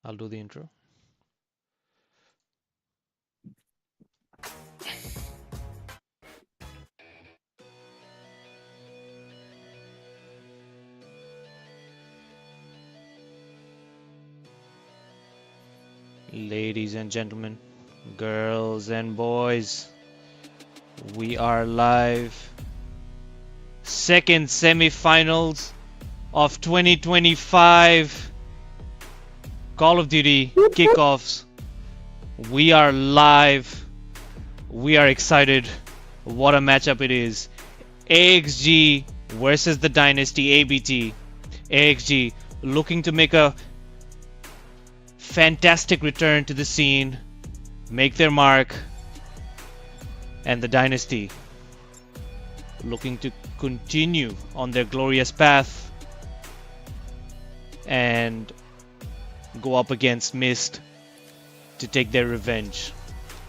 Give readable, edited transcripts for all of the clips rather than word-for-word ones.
I'll do the intro. Ladies and gentlemen, girls and boys, we are live. Second semi-finals of 2025 Call of Duty Kickoffs. We are live. We are excited. What a matchup it is. AxG versus the Dynasty ABT. AxG looking to make a fantastic return to the scene, make their mark, and the Dynasty looking to continue on their glorious path and go up against Mist to take their revenge,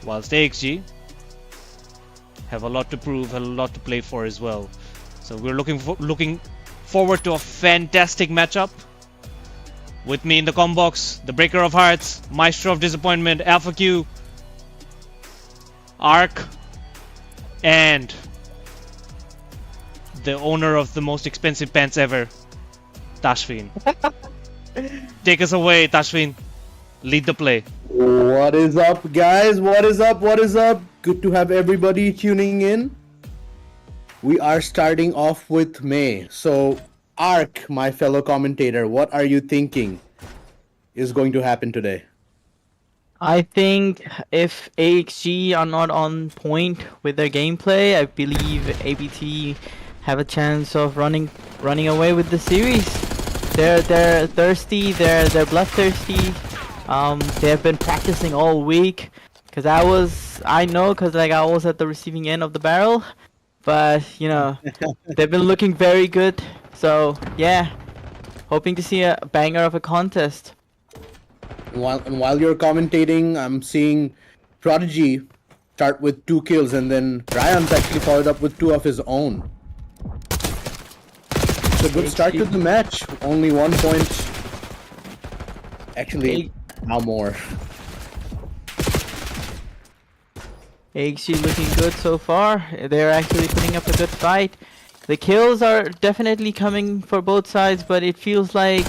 whilst AxG have a lot to prove, a lot to play for as well. So we're looking forward to a fantastic matchup. With me in the com box, the Breaker of Hearts, Maestro of Disappointment, Alpha Q, Ark, and the owner of the most expensive pants ever, Tashveen. Take us away, Tashveen. Lead the play. What is up, guys? What is up? What is up? Good to have everybody tuning in. We are starting off with May. So, Ark, my fellow commentator, what are you thinking is going to happen today? I think if AxG are not on point with their gameplay, I believe ABT have a chance of running away with the series. They're thirsty. They're bloodthirsty. They have been practicing all week. I was at the receiving end of the barrel, but you know they've been looking very good. So yeah, hoping to see a banger of a contest. While you're commentating, I'm seeing Prodigy start with 2 kills, and then Ryan's actually followed up with 2 of his own. It's a good start to the match. Only 1 point. Actually, now more. AxG looking good so far. They're actually putting up a good fight. The kills are definitely coming for both sides, but it feels like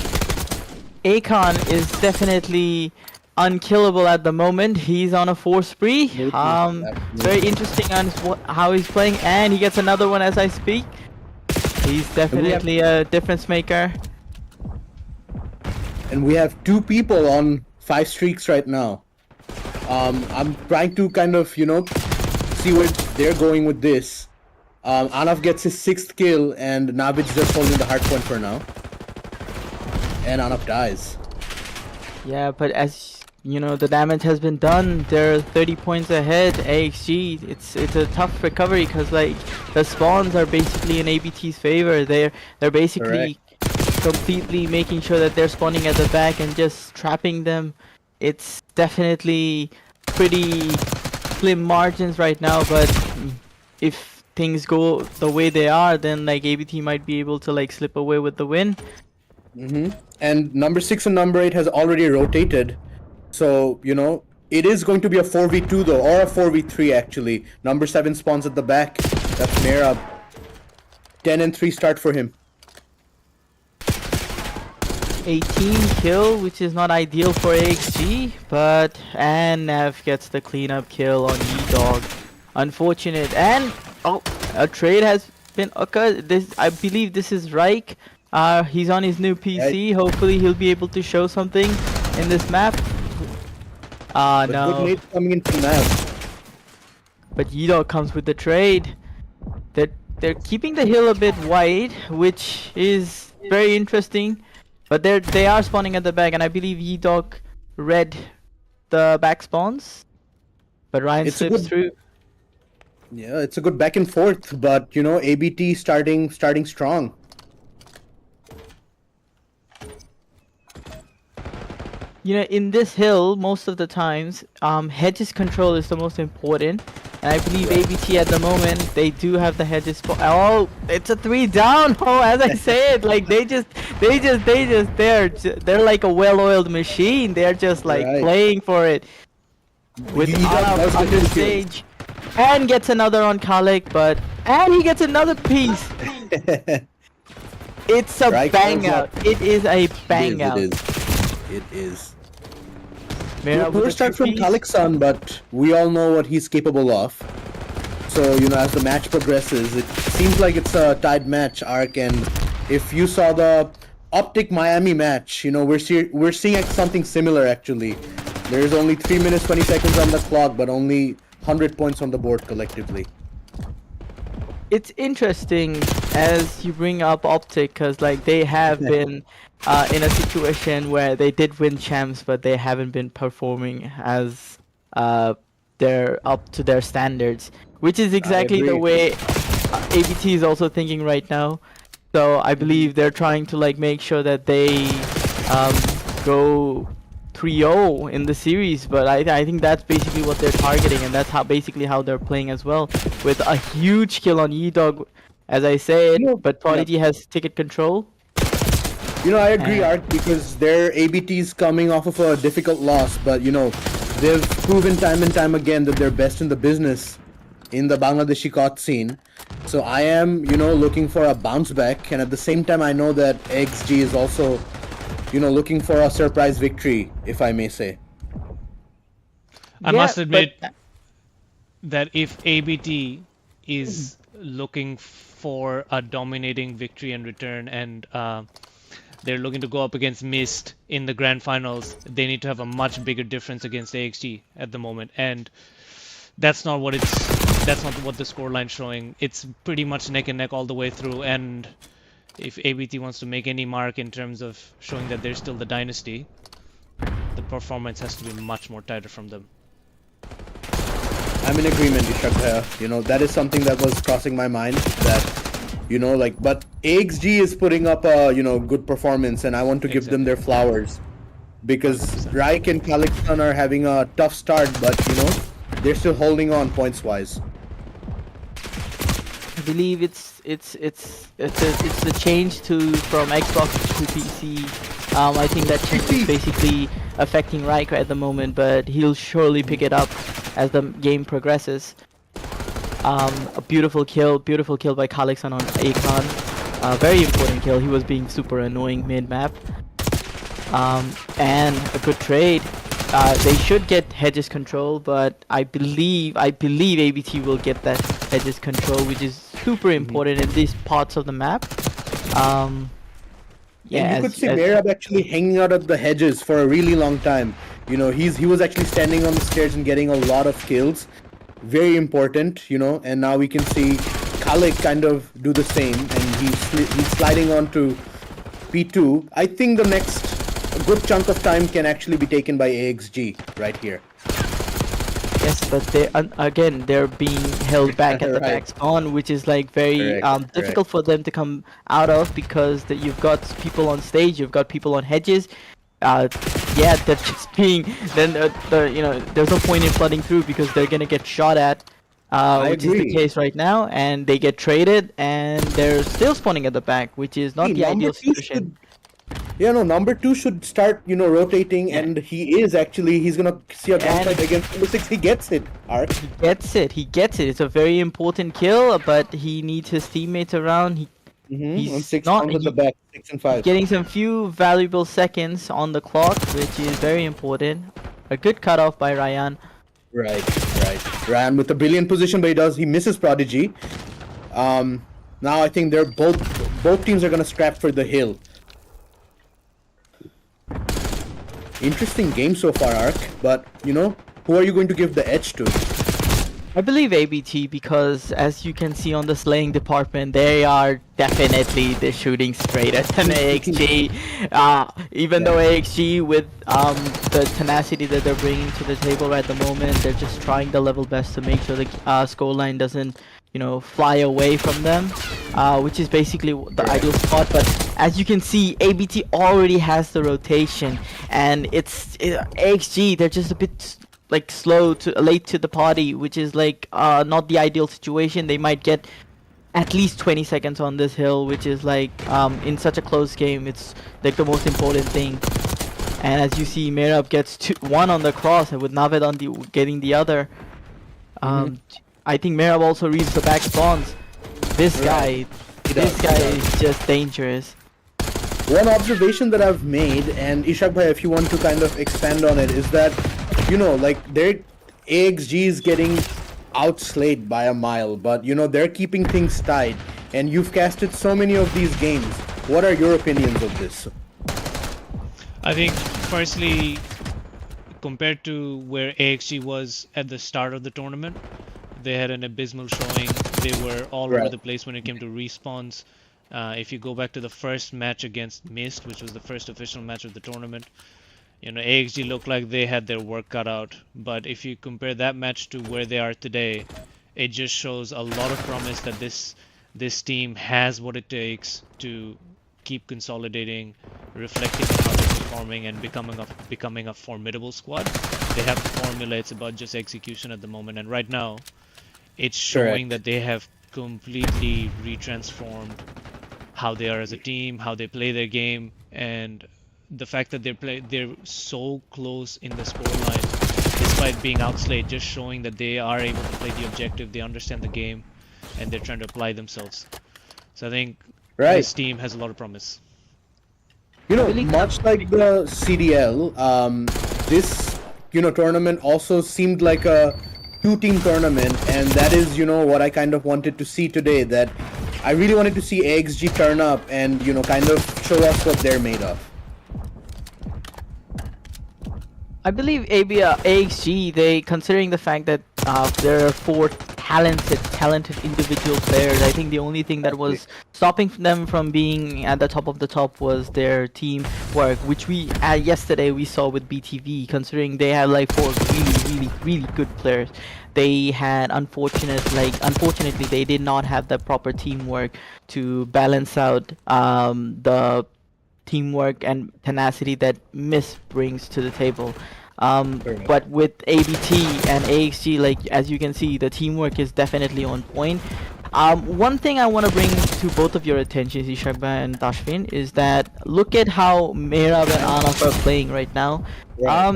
Akon is definitely unkillable at the moment. He's on a 4 spree. Very interesting on how he's playing, and he gets another one as I speak. He's definitely a difference maker. And we have 2 people on 5 streaks right now. I'm trying to kind of, see where they're going with this. Anav gets his 6th kill, and Navich just holding the hardpoint for now. And Anav dies. Yeah, but as you know, the damage has been done. They're 30 points ahead. AxG, it's a tough recovery because like the spawns are basically in ABT's favor. They're basically completely making sure that they're spawning at the back and just trapping them. It's definitely pretty slim margins right now, but if things go the way they are, then like ABT might be able to like slip away with the win. And number 6 and number 8 has already rotated, so it is going to be a 4v2 though, or a 4v3 actually. Number 7 spawns at the back. That's Merab. 10 and 3 start for him. 18 kill, which is not ideal for AxG, and Nav gets the cleanup kill on E-Dog. Unfortunate, and a trade has been occurred. I believe this is Reich. He's on his new PC. Hopefully he'll be able to show something in this map. No. Good nades coming in from Nav. But E-Dog comes with the trade. They're keeping the hill a bit wide, which is very interesting. But they are spawning at the back, and I believe E-Dog read the back spawns. But Ryan slips through. Yeah, it's a good back and forth, but ABT starting strong. In this hill, most of the times, hedges control is the most important. And I believe ABT at the moment, they do have the hedges. Oh, it's a 3 down. Oh, as I said, like they're like a well-oiled machine. They're just like Right. playing for it. With He does on get the his stage. And gets another on Kalik, and he gets another piece. kills. It's a Right, bang goes out. up. It is a bang out. It is. Mera with Poor the start from two-piece. Kaliksan, but we all know what he's capable of. So, you know, as the match progresses, it seems like it's a tied match, Ark, and if you saw the Optic Miami match, you know, we're seeing something similar actually. There's only 3 minutes 20 seconds on the clock, but only 100 points on the board collectively. It's interesting as you bring up Optic, because like they have been in a situation where they did win champs, but they haven't been performing as they're up to their standards, which is exactly the agree. way ABT is also thinking right now. So I believe they're trying to like make sure that they go 3-0 in the series, but I think that's basically what they're targeting, and that's basically how they're playing as well, with a huge kill on E-Dog, as I said, but Prodigy has ticket control. You know, I agree, And- Art, because their ABT's coming off of a difficult loss, but you know, they've proven time and time again that they're best in the business in the Bangladeshi COD scene. So I am, you know, looking for a bounce back, and at the same time I know that AxG is also, you know, looking for a surprise victory, if I may say. I Yeah, must admit but- that if ABT is looking for a dominating victory and return, and they're looking to go up against Mist in the grand finals, they need to have a much bigger difference against AxG at the moment, and that's not what the scoreline's showing. It's pretty much neck and neck all the way through, and if ABT wants to make any mark in terms of showing that they're still the dynasty, the performance has to be much more tighter from them. I'm in agreement, Ishak. You know, that is something that was crossing my mind, that, you know, like, but AxG is putting up a, you know, good performance, and I want to give them their flowers, because Raik and Kaliksan are having a tough start, but, you know, they're still holding on points-wise. I believe it's the change from Xbox to PC. I think that change is basically affecting Riker at the moment, but he'll surely pick it up as the game progresses. A beautiful kill by Kaliksan on Akon. Very important kill. He was being super annoying mid-map. And a good trade. They should get hedges control, but I believe ABT will get that hedges control, which is super important in these parts of the map. Yeah, And you could see Merab actually hanging out at the hedges for a really long time. You know, he was actually standing on the stairs and getting a lot of kills. Very important, you know, and now we can see Kalik kind of do the same, and he's sliding on to P2. I think the next good chunk of time can actually be taken by AxG right here. Yes, but they're being held back at the Right. back spawn, which is like very Correct, difficult for them to come out of, because you've got people on stage, you've got people on hedges. Yeah, they're just being you know, there's no point in flooding through because they're gonna get shot at, which is the agree. case right now, and they get traded, and they're still spawning at the back, which is not See, the ideal number two solution. Yeah, no, number 2 should start, you know, rotating, and he is actually, he's gonna see a gunfight against number 6. He gets it, Ark. He gets it. It's a very important kill, but he needs his teammates around. He's On 6 not rounds at the back, 6 and 5. getting some few valuable seconds on the clock, which is very important. A good cutoff by Ryan. Right. Ryan with a brilliant position, but he misses Prodigy. Now I think they're both teams are gonna scrap for the hill. Interesting game so far, Ark, but you know, who are you going to give the edge to? I believe ABT, because as you can see on the slaying department, they are definitely the shooting straighter than AxG. Even though AxG, with the tenacity that they're bringing to the table at the moment, they're just trying their level best to make sure the scoreline doesn't, you know, fly away from them, which is basically the ideal spot. But as you can see, ABT already has the rotation, and AxG, they're just a bit like late to the party, which is like not the ideal situation. They might get at least 20 seconds on this hill, which is like in such a close game, it's like the most important thing. And as you see, Merab gets one on the cross, and with Navid on getting the other. I think Merab also reads the back spawns. This guy is just dangerous. One observation that I've made, and Ishak bhai, if you want to kind of expand on it, is that, you know, like their AxG is getting outslayed by a mile, but you know, they're keeping things tight, and you've casted so many of these games. What are your opinions of this? I think, firstly, compared to where AxG was at the start of the tournament, they had an abysmal showing. They were all over the place when it came to respawns. If you go back to the first match against Mist, which was the first official match of the tournament, you know, AxG looked like they had their work cut out. But if you compare that match to where they are today, it just shows a lot of promise that this team has what it takes to keep consolidating, reflecting on how they're performing, and becoming a formidable squad. They have the formula. It's about just execution at the moment, and right now, it's showing that they have completely retransformed how they are as a team, how they play their game, and the fact that they're so close in the scoreline despite being outslayed, just showing that they are able to play the objective, they understand the game, and they're trying to apply themselves. So I think this team has a lot of promise. You know, much like the CDL, this, you know, tournament also seemed like a two-team tournament, and that is, you know, what I kind of wanted to see today, that I really wanted to see AxG turn up and, you know, kind of show us what they're made of. I believe AxG, they, considering the fact that there are 4 talented individual players, I think the only thing that was stopping them from being at the top of the top was their team work, which we yesterday we saw with BTV. Considering they had like 4 really good players, they had unfortunately they did not have the proper teamwork to balance out the teamwork and tenacity that Mist brings to the table. But with ABT and AxG, like as you can see, the teamwork is definitely on point. One thing I want to bring to both of your attentions, Ishak and Tashvin, is that look at how Mehrab and Anaf are playing right now.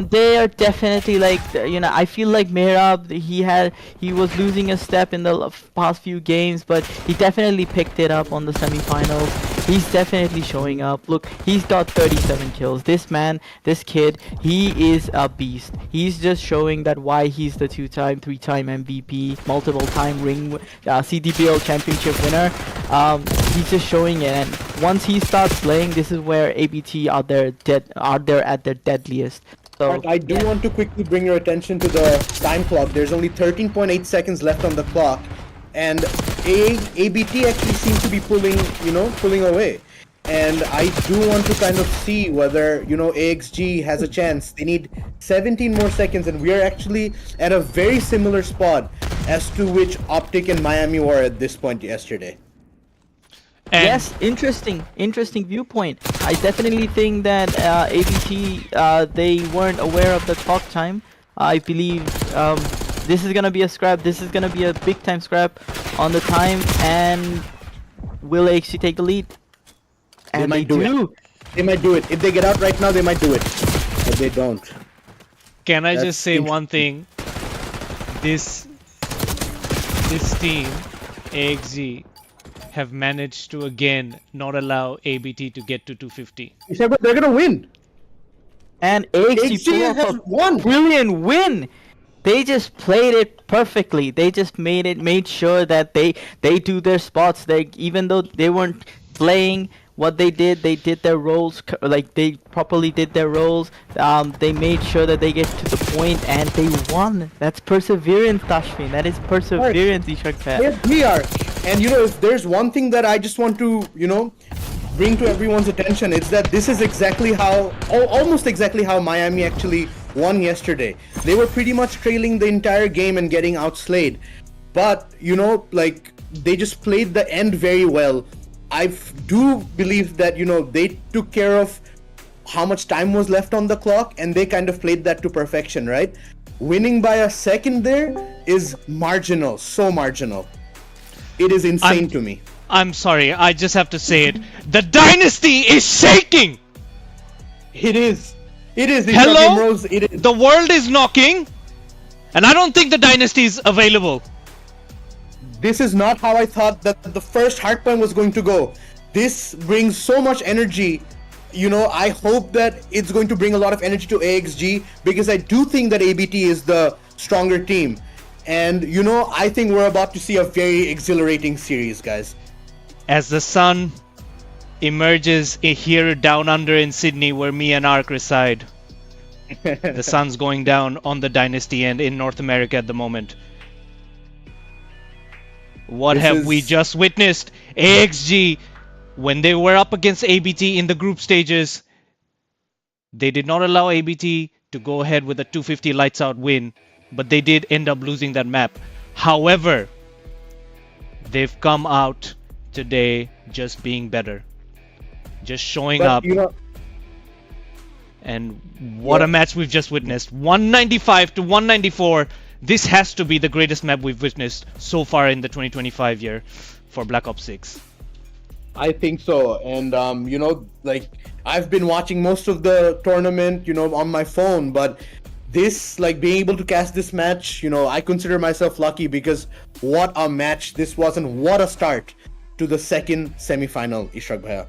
They are definitely like, you know, I feel like Mehrab, he was losing a step in the past few games, but he definitely picked it up on the semifinals. He's definitely showing up. Look, he's got 37 kills. This man, this kid, he is a beast. He's just showing that why he's the 2-time, 3-time MVP, multiple-time CDL championship winner. He's just showing it, and once he starts playing, this is where ABT are there at their deadliest. So I do want to quickly bring your attention to the time clock. There's only 13.8 seconds left on the clock, and ABT actually seems to be pulling away. And I do want to kind of see whether, you know, AxG has a chance. They need 17 more seconds, and we are actually at a very similar spot as to which Optic and Miami were at this point yesterday. And yes, interesting viewpoint. I definitely think that ABT, they weren't aware of the clock time. I believe this is gonna be a scrap. This is gonna be a big time scrap on the time, and will AxG take the lead? And they might do it. They might do it. If they get out right now, they might do it. But they don't. Can I just say one thing? This team, AxG, have managed to again not allow ABT to get to 250. They're gonna win. And AxG pulled off a brilliant win. They just played it perfectly. They just made sure that they do their spots. Even though they weren't playing what they did their roles, like they properly did their roles. They made sure that they get to the point, and they won. That's perseverance, Tashvin. That is perseverance, Ishak. Yes, we are. And you know, if there's one thing that I just want to, you know, bring to everyone's attention, it's that this is exactly how, almost exactly how Miami actually won yesterday. They were pretty much trailing the entire game and getting outslayed. But, you know, like, they just played the end very well. I do believe that, you know, they took care of how much time was left on the clock, and they kind of played that to perfection, right? winning by a second there is marginal, so marginal. It is insane to me. I'm sorry, I just have to say it. The dynasty is shaking! It is. It is. Hello? Rose, it is. The world is knocking, and I don't think the dynasty is available. This is not how I thought that the first Hardpoint was going to go. This brings so much energy. You know, I hope that it's going to bring a lot of energy to AxG, because I do think that ABT is the stronger team. And, you know, I think we're about to see a very exhilarating series, guys. As the sun emerges here down under in Sydney, where me and Ark reside, the sun's going down on the dynasty and in North America at the moment. What have we just witnessed? AxG, when they were up against ABT in the group stages, they did not allow ABT to go ahead with a 250 lights out win, but they did end up losing that map. However, they've come out today just being better, just showing up. You know, and what a match we've just witnessed. 195 to 194. This has to be the greatest map we've witnessed so far in the 2025 year for Black Ops 6. I think so. And, you know, like, I've been watching most of the tournament, you know, on my phone, but this, like, being able to cast this match, you know, I consider myself lucky, because what a match this was, and what a start to the second semi-final, Ishraq Bhaiya.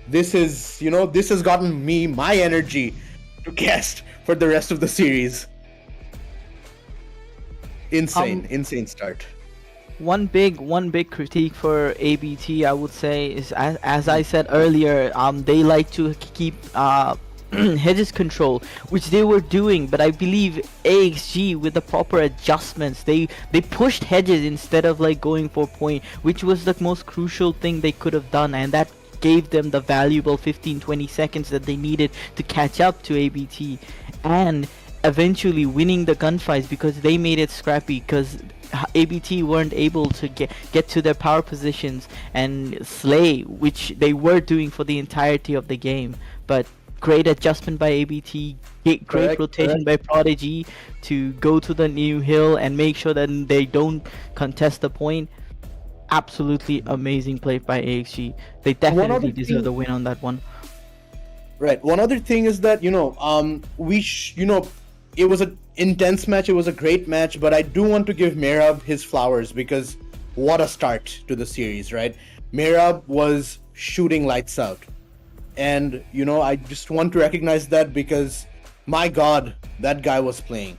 This is, you know, this has gotten me my energy to cast for the rest of the series. Insane start. One big critique for ABT, I would say, is as I said earlier, they like to keep hedges control, which they were doing, but I believe AxG, with the proper adjustments, they pushed hedges instead of like going for point, which was the most crucial thing they could have done, and that gave them the valuable 15-20 seconds that they needed to catch up to ABT, and eventually winning the gunfights, because they made it scrappy, because ABT weren't able to get to their power positions and slay, which they were doing for the entirety of the game. But great adjustment by ABT, great rotation by Prodigy to go to the new hill and make sure that they don't contest the point. Absolutely amazing play by AxG. They definitely deserve the win on that one. Right. One other thing is that, you know, it was an intense match. It was a great match, but I do want to give Merab his flowers, because what a start to the series, right? Merab was shooting lights out. And, you know, I just want to recognize that, because, my God, that guy was playing.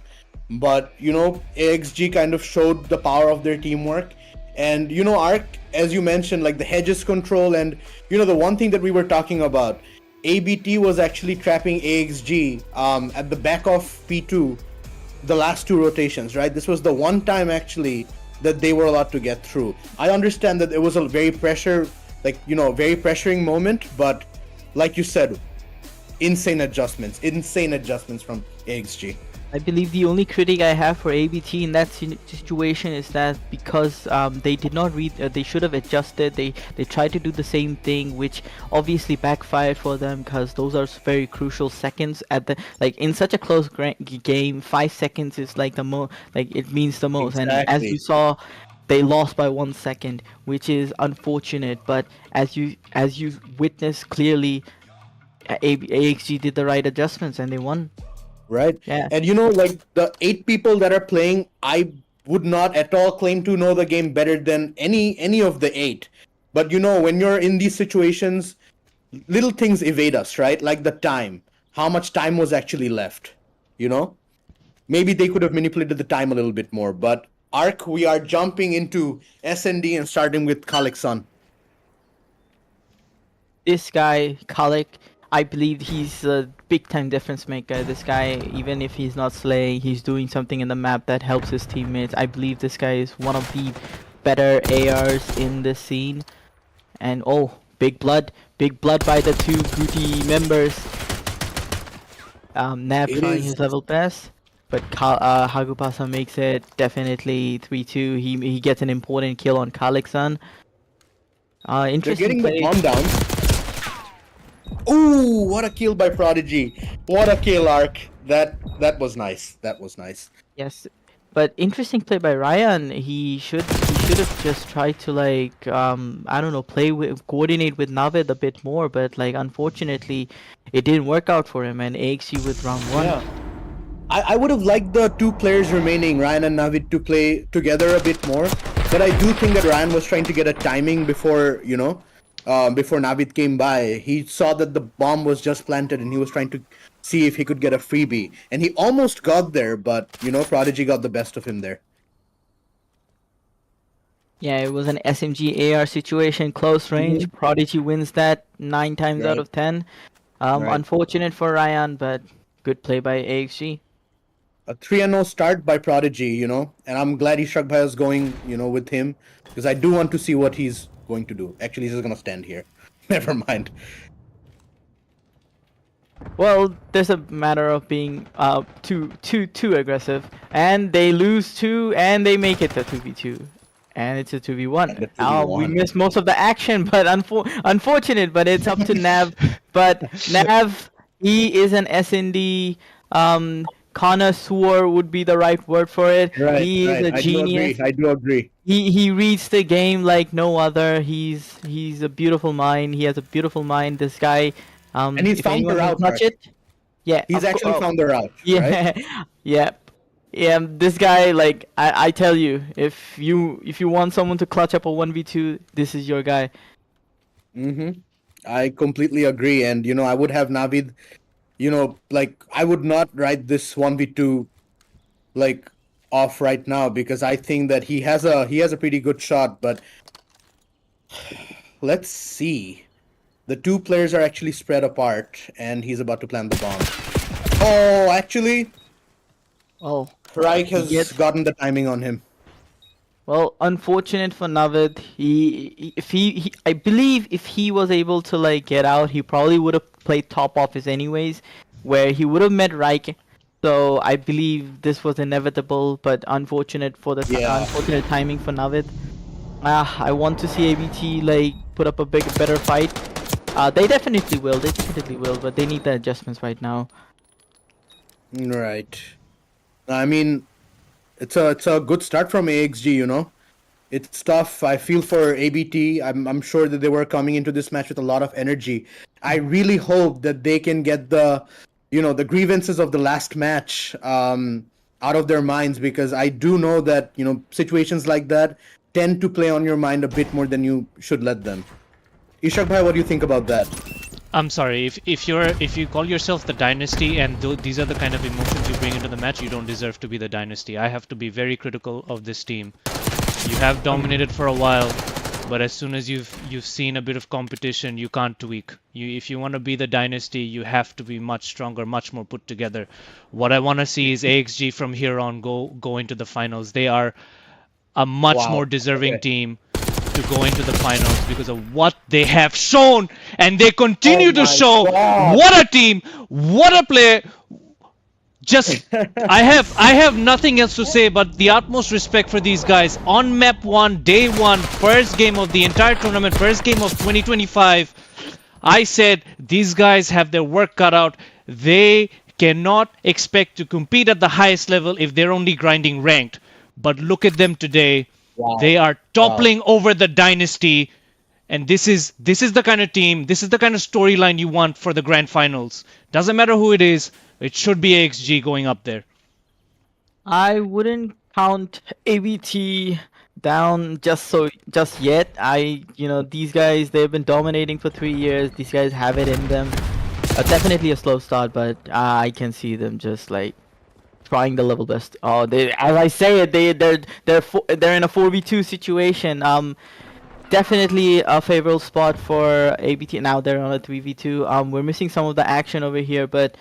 But, you know, AxG kind of showed the power of their teamwork. And, you know, Ark, as you mentioned, like the hedges control, and, you know, the one thing that we were talking about, ABT was actually trapping AxG at the back of P2 the last two rotations, right? This was the one time actually that they were allowed to get through. I understand that it was a very pressuring moment, but like you said, insane adjustments from AxG. I believe the only critic I have for ABT in that situation is that because they did not read, they should have adjusted. They tried to do the same thing, which obviously backfired for them, because those are very crucial seconds at the in such a close game. 5 seconds is like it means the most. Exactly. And as you saw, they lost by 1 second, which is unfortunate. But as you witnessed clearly, AxG did the right adjustments and they won. Right. Yeah. And you know, like the 8 people that are playing, I would not at all claim to know the game better than any of the 8. But you know, when you're in these situations, little things evade us, right? Like the time. How much time was actually left? You know? Maybe they could have manipulated the time a little bit more. But Ark, we are jumping into SND and starting with Khalek-san. This guy, Khalek, I believe he's a big-time difference maker. This guy, even if he's not slaying, he's doing something in the map that helps his teammates. I believe this guy is one of the better ARs in the scene. And oh, big blood by the 2 Guti members. Nab trying his level best, but Hagupasa makes it definitely 3-2. He gets an important kill on Khalek-san. Interesting. They're getting the bomb down. Ooh, what a kill by Prodigy. What a kill, Ark. that was nice. That was nice. Yes, but interesting play by Ryan. He should have just tried to like I don't know, coordinate with Navid a bit more, but like unfortunately it didn't work out for him and AXG with round 1. Yeah. I would have liked the two players remaining, Ryan and Navid, to play together a bit more. But I do think that Ryan was trying to get a timing before, before Navid came by. He saw that the bomb was just planted and he was trying to see if he could get a freebie. And he almost got there, but, Prodigy got the best of him there. Yeah, it was an SMG AR situation, close range. Prodigy wins that 9 times out Right. of 10. Right. Unfortunate for Ryan, but good play by AXG. A 3-0 start by Prodigy, and I'm glad Ishak Bhai is going, with him, because I do want to see what he's going to do. Actually, he's just gonna stand here. Never mind. Well, there's a matter of being too aggressive, and they lose 2, and they make it to 2v2, and it's a 2v1. And it's Now we 2v1. missed most of the action, but unfortunate. But it's up to Nav. But Nav, he is an SND connoisseur would be the right word for it. Right, He is right. a genius. I do agree. He reads the game like no other. He's a beautiful mind. He has a beautiful mind. This guy. And he's if found the anyone will route, touch right? it. Yeah, He's of cour- actually found the route. Yeah, Right? yeah. This guy, like I tell you, if you want someone to clutch up a 1v2, this is your guy. I completely agree. And, I would have Navid, I would not write this 1v2, off right now, because I think that he has a pretty good shot, but let's see. The two players are actually spread apart, and he's about to plant the bomb. Oh, actually, Oh, Raik has Yes. gotten the timing on him. well, unfortunate for Navid. I believe if he was able to like get out, he probably would have played top office anyways, where he would have met Raik. So I believe this was inevitable, but unfortunate for the Yeah. unfortunate timing for Navid. I want to see ABT like put up a better fight. They definitely will. They definitely will, but they need the adjustments right now. Right. I mean, it's a good start from AxG. It's tough. I feel for ABT. I'm sure that they were coming into this match with a lot of energy. I really hope that they can get the grievances of the last match out of their minds, because I do know that situations like that tend to play on your mind a bit more than you should let them. Ishak bhai, what do you think about that? I'm sorry, if you call yourself the dynasty and these are the kind of emotions you bring into the match, you don't deserve to be the dynasty. I have to be very critical of this team. You have dominated for a while, but as soon as you've seen a bit of competition, you can't tweak. If you want to be the dynasty, you have to be much stronger, much more put together. What I want to see is AxG from here on go into the finals. They are a much Wow. more deserving Okay. team to go into the finals because of what they have shown, and they continue Oh to my show. God. What a team, what a play. Just I have nothing else to say but the utmost respect for these guys. On map 1, day 1, first game of the entire tournament, first game of 2025. I said these guys have their work cut out. They cannot expect to compete at the highest level if they're only grinding ranked. But look at them today. Wow. They are toppling over the dynasty, and this is the kind of team, this is the kind of storyline you want for the grand finals. Doesn't matter who it is, it should be AxG going up there. I wouldn't count ABT down just yet. These guys, they've been dominating for 3 years. These guys have it in them. Definitely a slow start, but I can see them just like trying the level best. Oh, as I say it, they're in a 4v2 situation. Definitely a favorable spot for ABT. Now they're on a 3v2. We're missing some of the action over here, but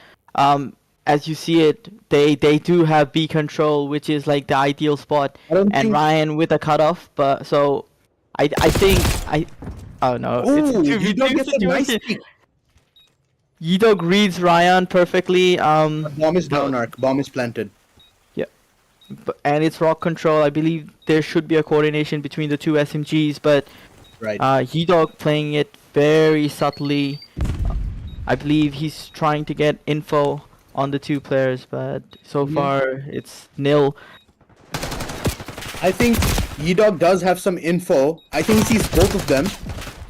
as you see it, they do have B control, which is like the ideal spot. don't And think- Ryan with a cutoff, but so I think oh no, it's a Ooh, 2v2 you don't get a nice situation. pick. Yidog reads Ryan perfectly. Bomb is down, Arc. Bomb is planted. And it's rock control. I believe there should be a coordination between the two SMGs, but Right. Yidog playing it very subtly. I believe he's trying to get info on the two players, but so Mhm. far it's nil. I think Yedog does have some info. I think he sees both of them.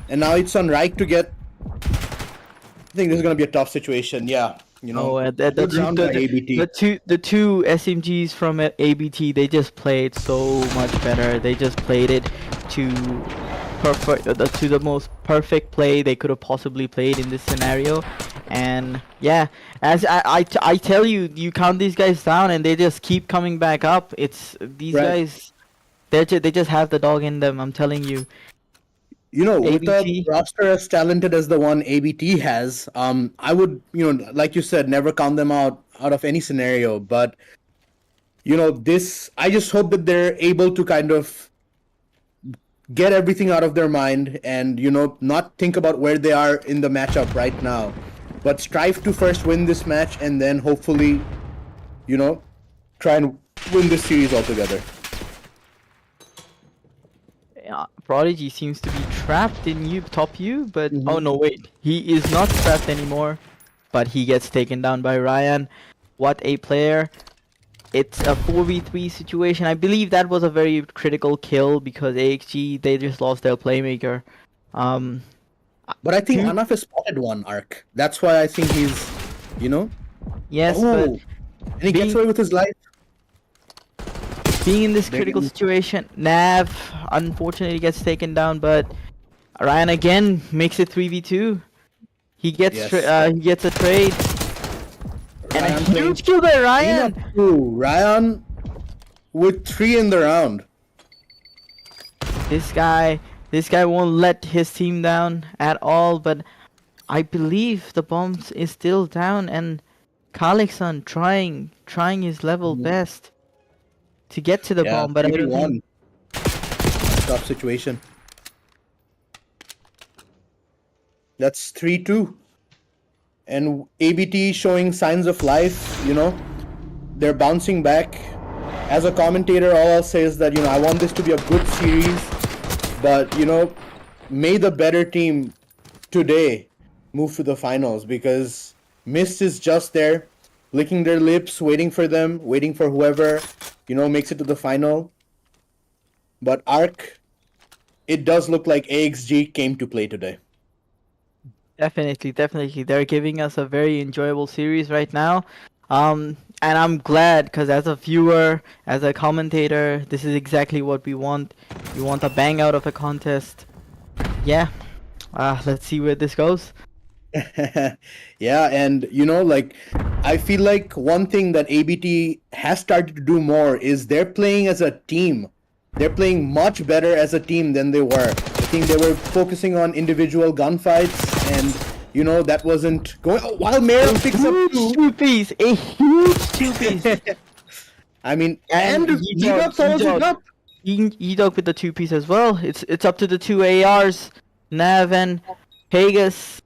And now it's on right to get... I think this is going to be a tough situation. Yeah, you know. Oh, the Good two round by ABT. the two SMGs from ABT, they just played so much better. They just played it to to the most perfect play they could have possibly played in this scenario. And yeah, as I tell you, you count these guys down and they just keep coming back up. It's these Right. guys, they just have the dog in them. I'm telling you. You know, with a ABT. roster as talented as the one ABT has, I would, you know, like you said, never count them out of any scenario. But, you know, this, I just hope that they're able to kind of get everything out of their mind and, you know, not think about where they are in the matchup right now, but strive to first win this match and then hopefully, you know, try and win this series altogether. Prodigy seems to be trapped in top U, but Mhm. oh no, wait, he is not trapped anymore, but he gets taken down by Ryan. What a player. It's a 4v3 situation. I believe that was a very critical kill because AxG, they just lost their playmaker. But I think Two- Anaf has spotted one arc. That's why I think he's, you know, Yes, oh, and he gets being- away with his life. but being in this They're critical getting- situation, Nav unfortunately gets taken down, but Ryan again makes it 3v2. He gets Yes. he gets a trade. And Ryan a playing huge kill by Ryan. clean up too. Ryan with 3 in the round. This guy won't let his team down at all, but I believe the bombs is still down and Kalixon trying his level best to get to the Yeah, bomb, but I don't 3v1. think Tough situation. That's 3-2. And ABT showing signs of life, you know. They're bouncing back. As a commentator, all I'll say is that, you know, I want this to be a good series. But, you know, may the better team today move to the finals because Mist is just there, licking their lips, waiting for them, waiting for whoever, you know, makes it to the final. But Arc, it does look like AxG came to play today. definitely they're giving us a very enjoyable series right now. And I'm glad because as a viewer, as a commentator, this is exactly what we want. We want a bang out of a contest. Yeah. Let's see where this goes. Yeah, and you know, like, I feel like one thing that ABT has started to do more is they're playing as a team. They're playing much better as a team than they were. I think they were focusing on individual gunfights, and you know that wasn't going. Oh, while Mera picks up Huge two. two-piece, a huge two-piece. I mean, And and Yedog follows it up. Yedog with the two-piece as well. It's up to the two ARs, Nav and Hagus.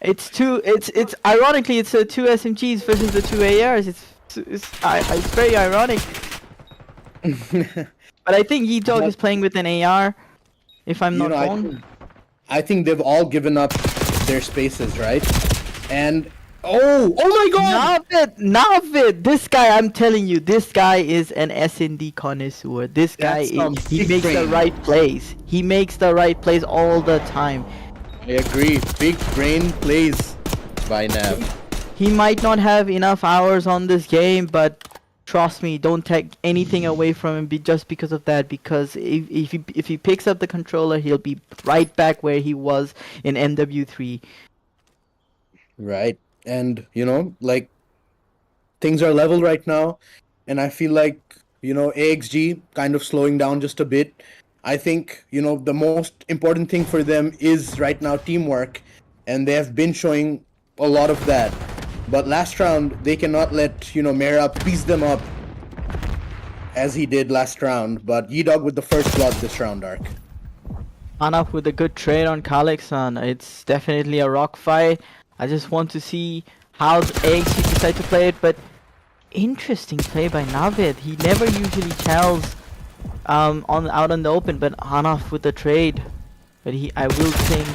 It's ironically it's two SMGs versus the two ARs. It's very ironic. But I think Yedog is playing with an AR, if I'm not wrong. I think they've all given up their spaces, right? And oh my god! Navid, this guy, I'm telling you, this guy is an S&D connoisseur. This guy, That's some he big makes the brain. right plays. He makes the right plays all the time. I agree. Big brain plays by Nav. He might not have enough hours on this game, but trust me, don't take anything away from him just because of that. Because if he picks up the controller, he'll be right back where he was in MW3. Right. And, you know, like, things are level right now. And I feel like, you know, AxG kind of slowing down just a bit. I think, you know, the most important thing for them is right now teamwork. And they have been showing a lot of that. But last round, they cannot let, you know, Mera piece them up as he did last round. But Yedog with the first blood this round, Arc. Anaf with a good trade on Kalixon. It's definitely a rock fight. I just want to see how AXG decide to play it, but interesting play by Navid. He never usually tells out on the open, but Anaf with the trade. But I will think,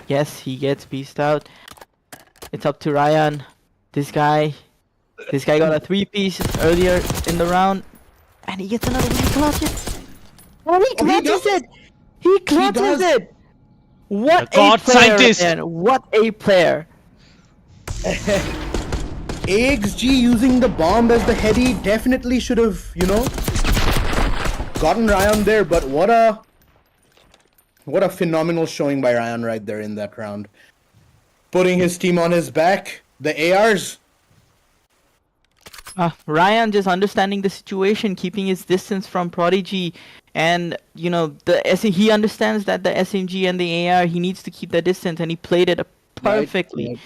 yes, he gets beast out. It's up to Ryan. This guy got a 3-piece earlier in the round, and he gets another one. He clutches. Oh, he clutches does? it. He clutches does. it. What The a God player, scientist. Ryan. What a player. AxG using the bomb as the heady definitely should have, gotten Ryan there, but what a phenomenal showing by Ryan right there in that round. Putting his team on his back, the ARs. Ryan just understanding the situation, keeping his distance from Prodigy, and he understands that the SMG and the AR, he needs to keep the distance, and he played it perfectly. Right.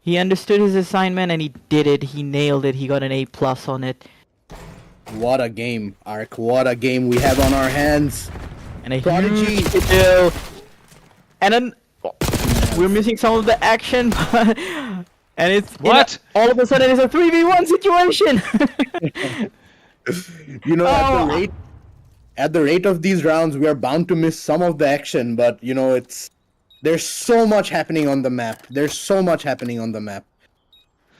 He understood his assignment and he did it. He nailed it. He got an A+ on it. What a game, Ark. What a game we have on our hands. And a Prodigy. huge kill. And then we're missing some of the action, and it's What? all of a sudden it's a 3v1 situation. At the rate of these rounds, we are bound to miss some of the action, but there's so much happening on the map.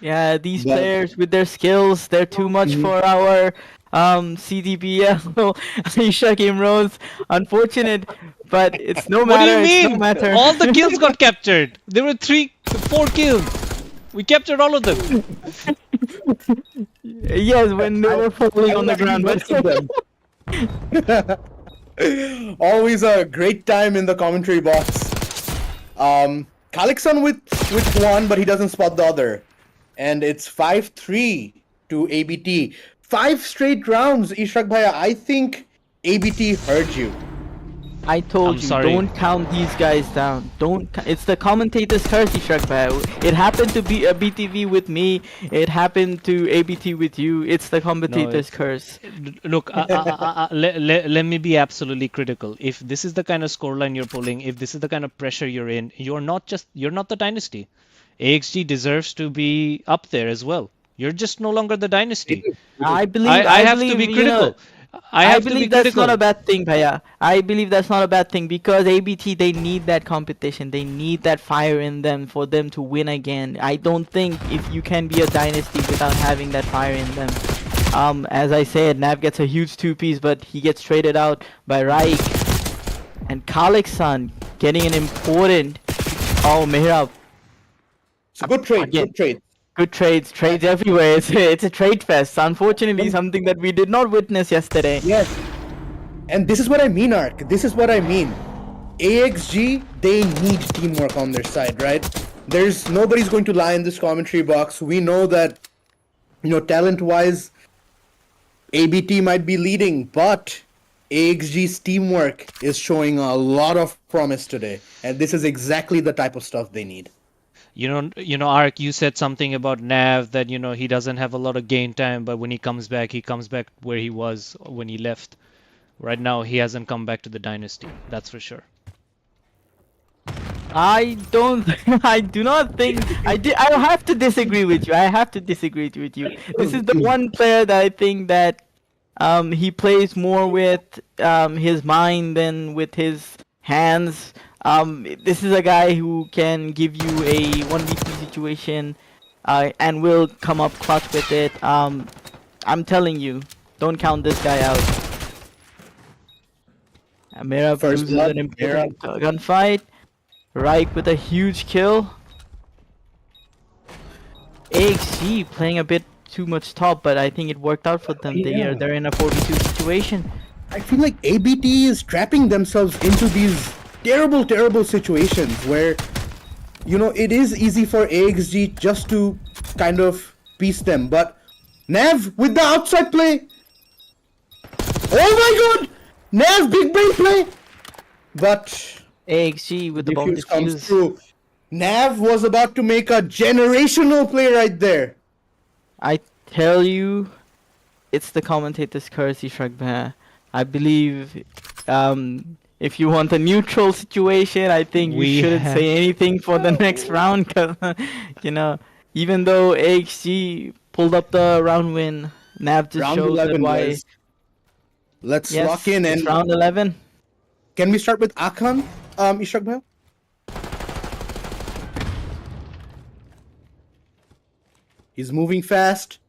Yeah, these But- players with their skills, they're too much for our CDBL Aisha Game Rose. Unfortunate, but it's no What do matter. you It's no mean? matter. All the kills got captured. There were 4 kills. We captured all of them. Yes, when they were falling on the ground. But Always a great time in the commentary box. Kalixon with one, but he doesn't spot the other. And it's 5-3 to ABT. 5 straight rounds, Ishraq Bhaiya. I think ABT heard you. I told I'm you, sorry. don't count these guys down. It's the commentator's curse, Ishraq Bhaiya. It happened to be a BTV with me. It happened to ABT with you. It's the commentator's curse. Look, let me be absolutely critical. If this is the kind of scoreline you're pulling, if this is the kind of pressure you're in, you're not the dynasty. AxG deserves to be up there as well. You're just no longer the dynasty. I believe. I have to be critical. I believe that's not a bad thing, Bhaiya. I believe that's not a bad thing because ABT, they need that competition. They need that fire in them for them to win again. I don't think if you can be a dynasty without having that fire in them. As I said, Nav gets a huge 2-piece, but he gets traded out by Raik. And Kalixon getting an important... Oh, Mehrab. It's a good trade. Again. Good trade. Good trades everywhere. It's a trade fest. Unfortunately, something that we did not witness yesterday. Yes. And this is what I mean, Ark. This is what I mean. AxG, they need teamwork on their side, right? Nobody's going to lie in this commentary box. We know that, talent-wise, ABT might be leading, but AxG's teamwork is showing a lot of promise today. And this is exactly the type of stuff they need. Ark, you said something about Nav that, he doesn't have a lot of game time, but when he comes back where he was when he left. Right now, he hasn't come back to the dynasty. That's for sure. I do not think, I have to disagree with you. This is the one player that I think that, he plays more with, his mind than with his hands. This is a guy who can give you a 1v3 situation and will come up clutch with it. I'm telling you, don't count this guy out. Mehrab First loses blood, an important gunfight. Raik with a huge kill. AxG playing a bit too much top, but I think it worked out for them. Yeah. They're in a 4v2 situation. I feel like ABT is trapping themselves into these terrible situations where, it is easy for AxG just to kind of piece them. But Nav with the outside play. Oh my god! Nav, big brain play! But AxG with the bomb defuse comes defuse. through. Nav was about to make a generational play right there. I tell you, it's the commentator's curse, Ishraq Bhaiya. I believe, if you want a neutral situation, I think you shouldn't say anything for the next round, cause even though AxG pulled up the round win, Nav just Round shows 11, that why. guys. Let's Yes, lock in it's and round 11. can we start with Akhan, Ishraq Bhaiya? He's moving fast,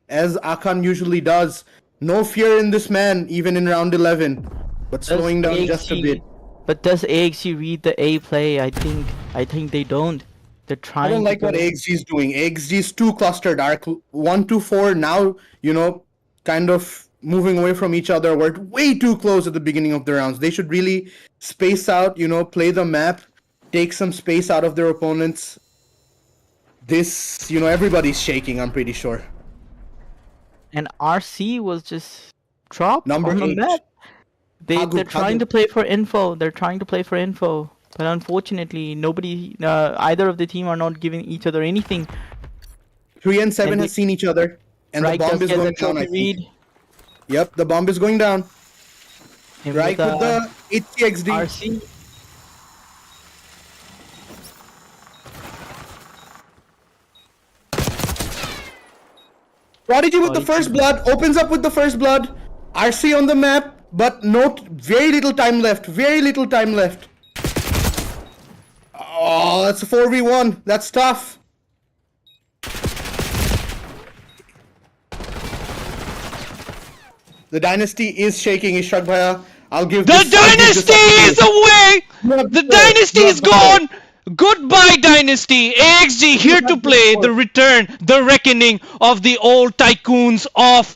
as Akan usually does. No fear in this man, even in round 11, but Does slowing down just a bit. But does AXG read the A play? I think they don't. They're I don't trying to like go. what AXG is doing. AXG is too clustered. Arc 1 to 4 now, kind of moving away from each other. We're way too close at the beginning of the rounds. They should really space out, play the map, take some space out of their opponents. This, everybody's shaking, I'm pretty sure. And RC was just dropped Number on the 8. map. They're Hagu, trying Hagu. to play for info. They're trying to play for info. But unfortunately, nobody, either of the team are not giving each other anything. 3 and 7 And has seen each other. And Right the bomb does is get the going down, I trophy think. read. Yep, the bomb is going down. Him Right with the HCXD. RC. Prodigy with Oh, the he first can- blood, opens up with the first blood. RC on the map, but very little time left. Very little time left. Oh, that's a 4v1. That's tough. The dynasty is shaking, Ishak Bhaiya. I'll give The this. I'll give this dynasty up to is you. away! You have The the score. dynasty You is have the score. gone! Goodbye, dynasty! AXG here have to the play score. the return, the reckoning of the old tycoons of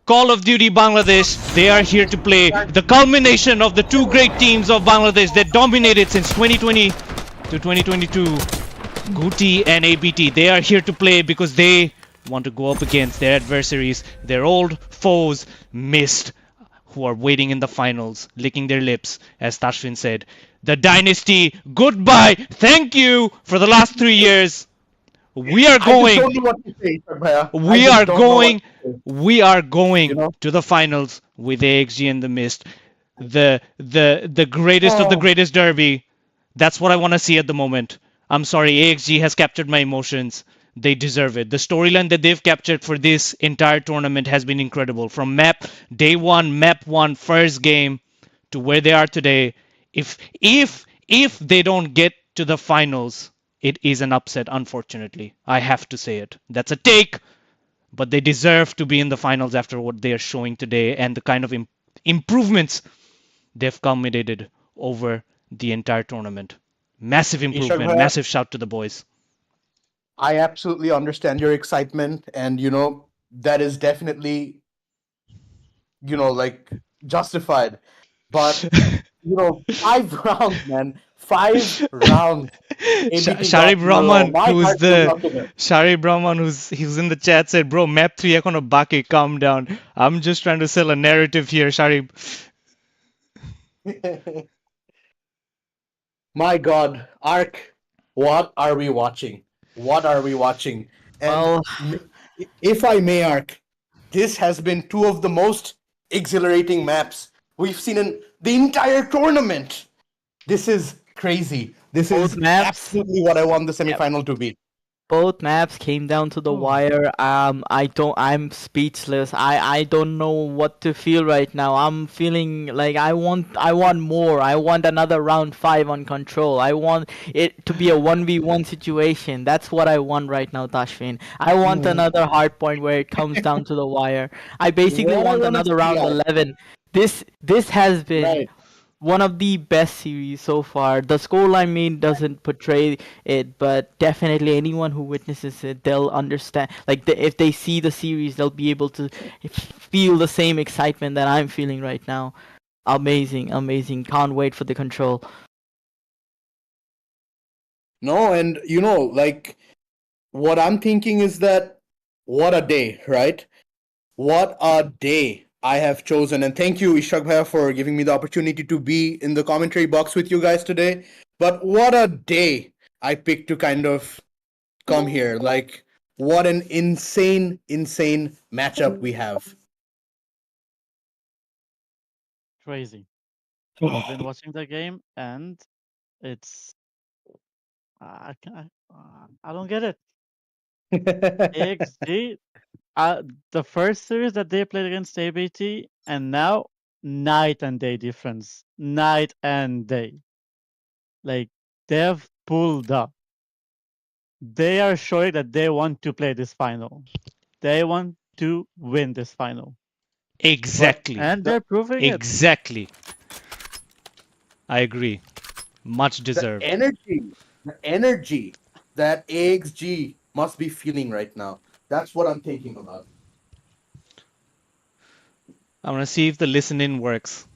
Call of Duty Bangladesh. They are here to play the culmination of the two great teams of Bangladesh that dominated since 2020 to 2022. Guti and ABT. They are here to play because they want to go up against their adversaries, their old foes, Mist, who are waiting in the finals, licking their lips, as Tashvin said. The dynasty, goodbye, thank you for the last 3 years. We are I just going. don't know what to say, Ishak Bhaiya. I We just are don't know what going. to say. We are going You know? to the finals with AXG and the Mist. The greatest of the Oh. greatest derby. That's what I want to see at the moment. I'm sorry, AXG has captured my emotions. They deserve it. The storyline that they've captured for this entire tournament has been incredible. From day one, first game, to where they are today. If they don't get to the finals, it is an upset, unfortunately. I have to say it. That's a take, but they deserve to be in the finals after what they are showing today and the kind of improvements they've culminated over the entire tournament. Massive Ishak improvement, Bhaiya, massive shout to the boys. I absolutely understand your excitement, and that is definitely like justified. But 5 rounds, man, 5 rounds. ABT got Sharib in a row. Rahman, My who's heart goes the out to them. Sharib Rahman, who's in the chat, said, "Bro, map 3 econo baki, calm down. I'm just trying to sell a narrative here, Sharib." My God, Ark, what are we watching? What are we watching? And Well, if I may, Ark, this has been two of the most exhilarating maps we've seen in the entire tournament. This is crazy. This Both is maps. absolutely what I want the semifinal to be. both maps came down to the wire. I'm speechless. I don't know what to feel right now. I'm feeling like I want more. I want another round 5 on control. I want it to be a 1v1 situation. That's what I want right now, Tashvin. I want another hard point where it comes down to the wire. I basically What I want wanna another see, round Ark. 11. This has been Right. one of the best series so far. The scoreline mean doesn't portray it, but definitely anyone who witnesses it, they'll understand. If they see the series, they'll be able to feel the same excitement that I'm feeling right now. Amazing, amazing. Can't wait for the control. No, and like what I'm thinking is that what a day, right? What a day I have chosen. And thank you, Ishak Bhaiya, for giving me the opportunity to be in the commentary box with you guys today. But what a day I picked to kind of come here. Like, what an insane, insane matchup we have. Crazy. I've been watching the game and it's I don't get it. AXG, the first series that they played against ABT, and now night and day difference. Night and day. Like they've pulled up. they are showing that they want to play this final. They want to win this final. Exactly. And they're proving it. Exactly. I agree. Much The deserved. energy that AXG must be feeling right now. That's what I'm thinking about. I want to see if the listen in works.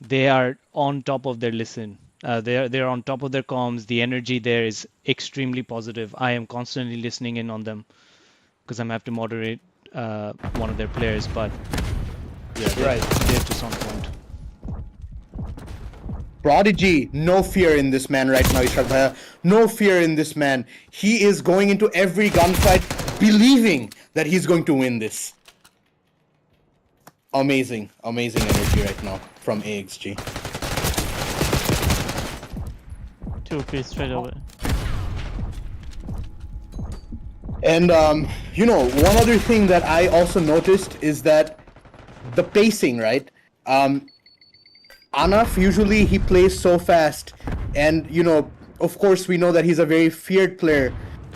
They are on top of their listen. They're on top of their comms. The energy there is extremely positive. I am constantly listening in on them because I'm have to moderate one of their players. But yeah, they're just on point. Prodigy, no fear in this man right now, Ishak Bhaiya. No fear in this man. He is going into every gunfight believing that he's going to win this. Amazing energy right now from AXG. 2-piece straight away. And one other thing that I also noticed is that the pacing, right? Anaf, usually he plays so fast, and of course we know that he's a very feared player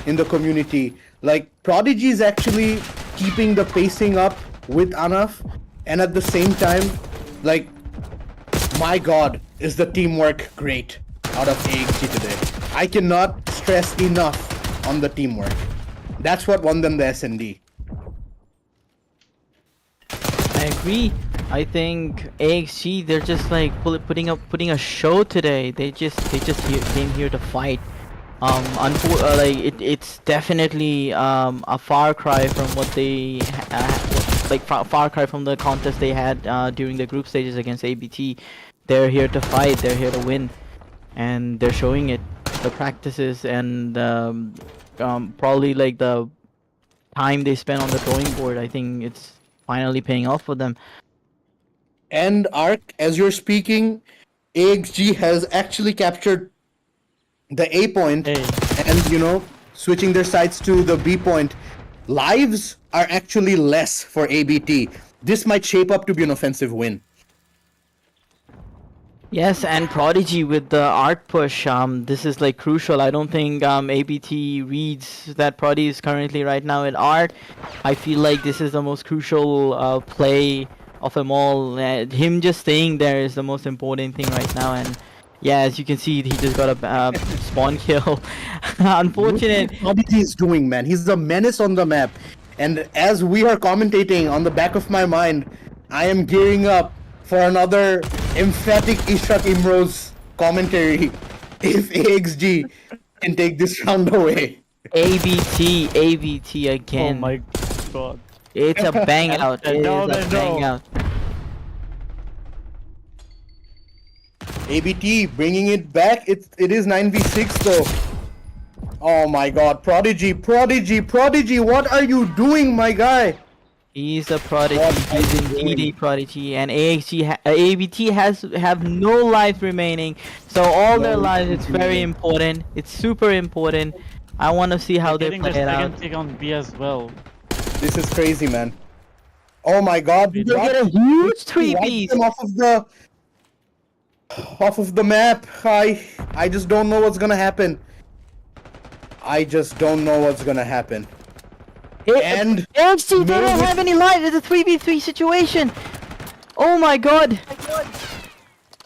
in the community. Like, Prodigy is actually keeping the pacing up with Anaf, and at the same time, like, my god, is the teamwork great out of AXG today. I cannot stress enough on the teamwork. That's what won them the SND. I agree. I think AXG, they're just like putting a show today. They just came here to fight. It's definitely a far cry from what they far cry from the contest they had during the group stages against ABT. They're here to fight. They're here to win, and they're showing it. The practices and probably like the time they spent on the drawing board. I think it's finally paying off for them. And Ark, as you're speaking, AXG has actually captured the A point, and switching their sights to the B point. Lives are actually less for ABT. This might shape up to be an offensive win. Yes, and Prodigy with the art push. This is like crucial. I don't think ABT reads that Prodigy is currently right now at art. I feel like this is the most crucial play of them all. Him just staying there is the most important thing right now. And yeah, as you can see, he just got a spawn kill. Unfortunate. What Prodigy is doing, man. He's a menace on the map. And as we are commentating, on the back of my mind, I am gearing up for another emphatic Ishak Imro's commentary if AXG can take this round away. ABT again. Oh my god. It's a bang out. It is a bang out. ABT bringing it back. It is 9v6 though. Oh my god, Prodigy, what are you doing, my guy? He's a prodigy. He's indeed a prodigy, and ABT have no life remaining. So all their lives, it's very important. It's super important. I want to see how they play it out. Second pick on B as well. This is crazy, man. Oh my god, They get a huge 3-piece. Wipe them off of the map. I just don't know what's gonna happen. And AxG, they don't have any life. It's a 3v3 situation. Oh my god.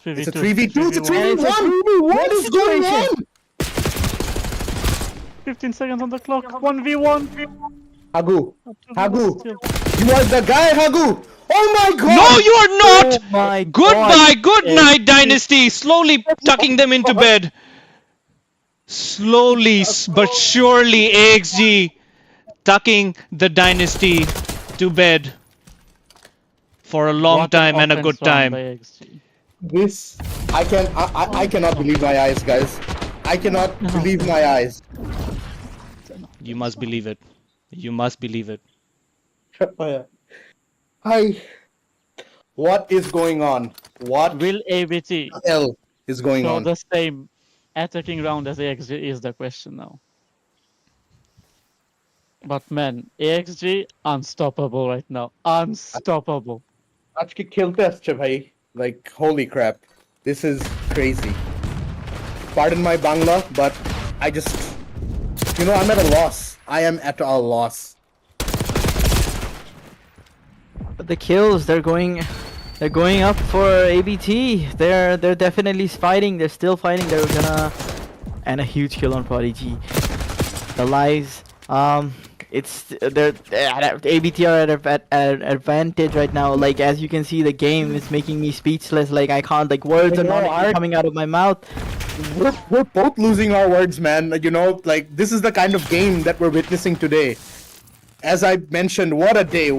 It's a 3v2. It's a 3v1. It's a 3v1 What is going on? 15 seconds on the clock. 1v1. Hagu, you are the guy, Hagu. Oh my god. No, you are not. Oh my Goodbye, god. good night, Dynasty. Slowly tucking them into bed. Slowly but surely, AXG tucking the Dynasty to bed for a long What an time and a good offense run time. by AXG. This I cannot believe my eyes, guys. I cannot believe my eyes. You must believe it. You must believe it. What is going on? What Will ABT hell is going show on? the same attacking round as AXG is the question now. But man, AXG unstoppable right now. Unstoppable. Aajke khelte asche bhai. Like, holy crap. This is crazy. Pardon my Bangla, but I just you know, I'm at a loss. I am at a loss. But the kills, they're going up for ABT. They're definitely fighting. They're still fighting. They're gonna, and a huge kill on Prodigy. The lives, it's they're ABT are at an advantage right now. Like, as you can see, the game is making me speechless. Like, I can't, like, words are not even coming out of my mouth. We're both losing our words, man. Like, you know, like, this is the kind of game that we're witnessing today. As I mentioned, what a day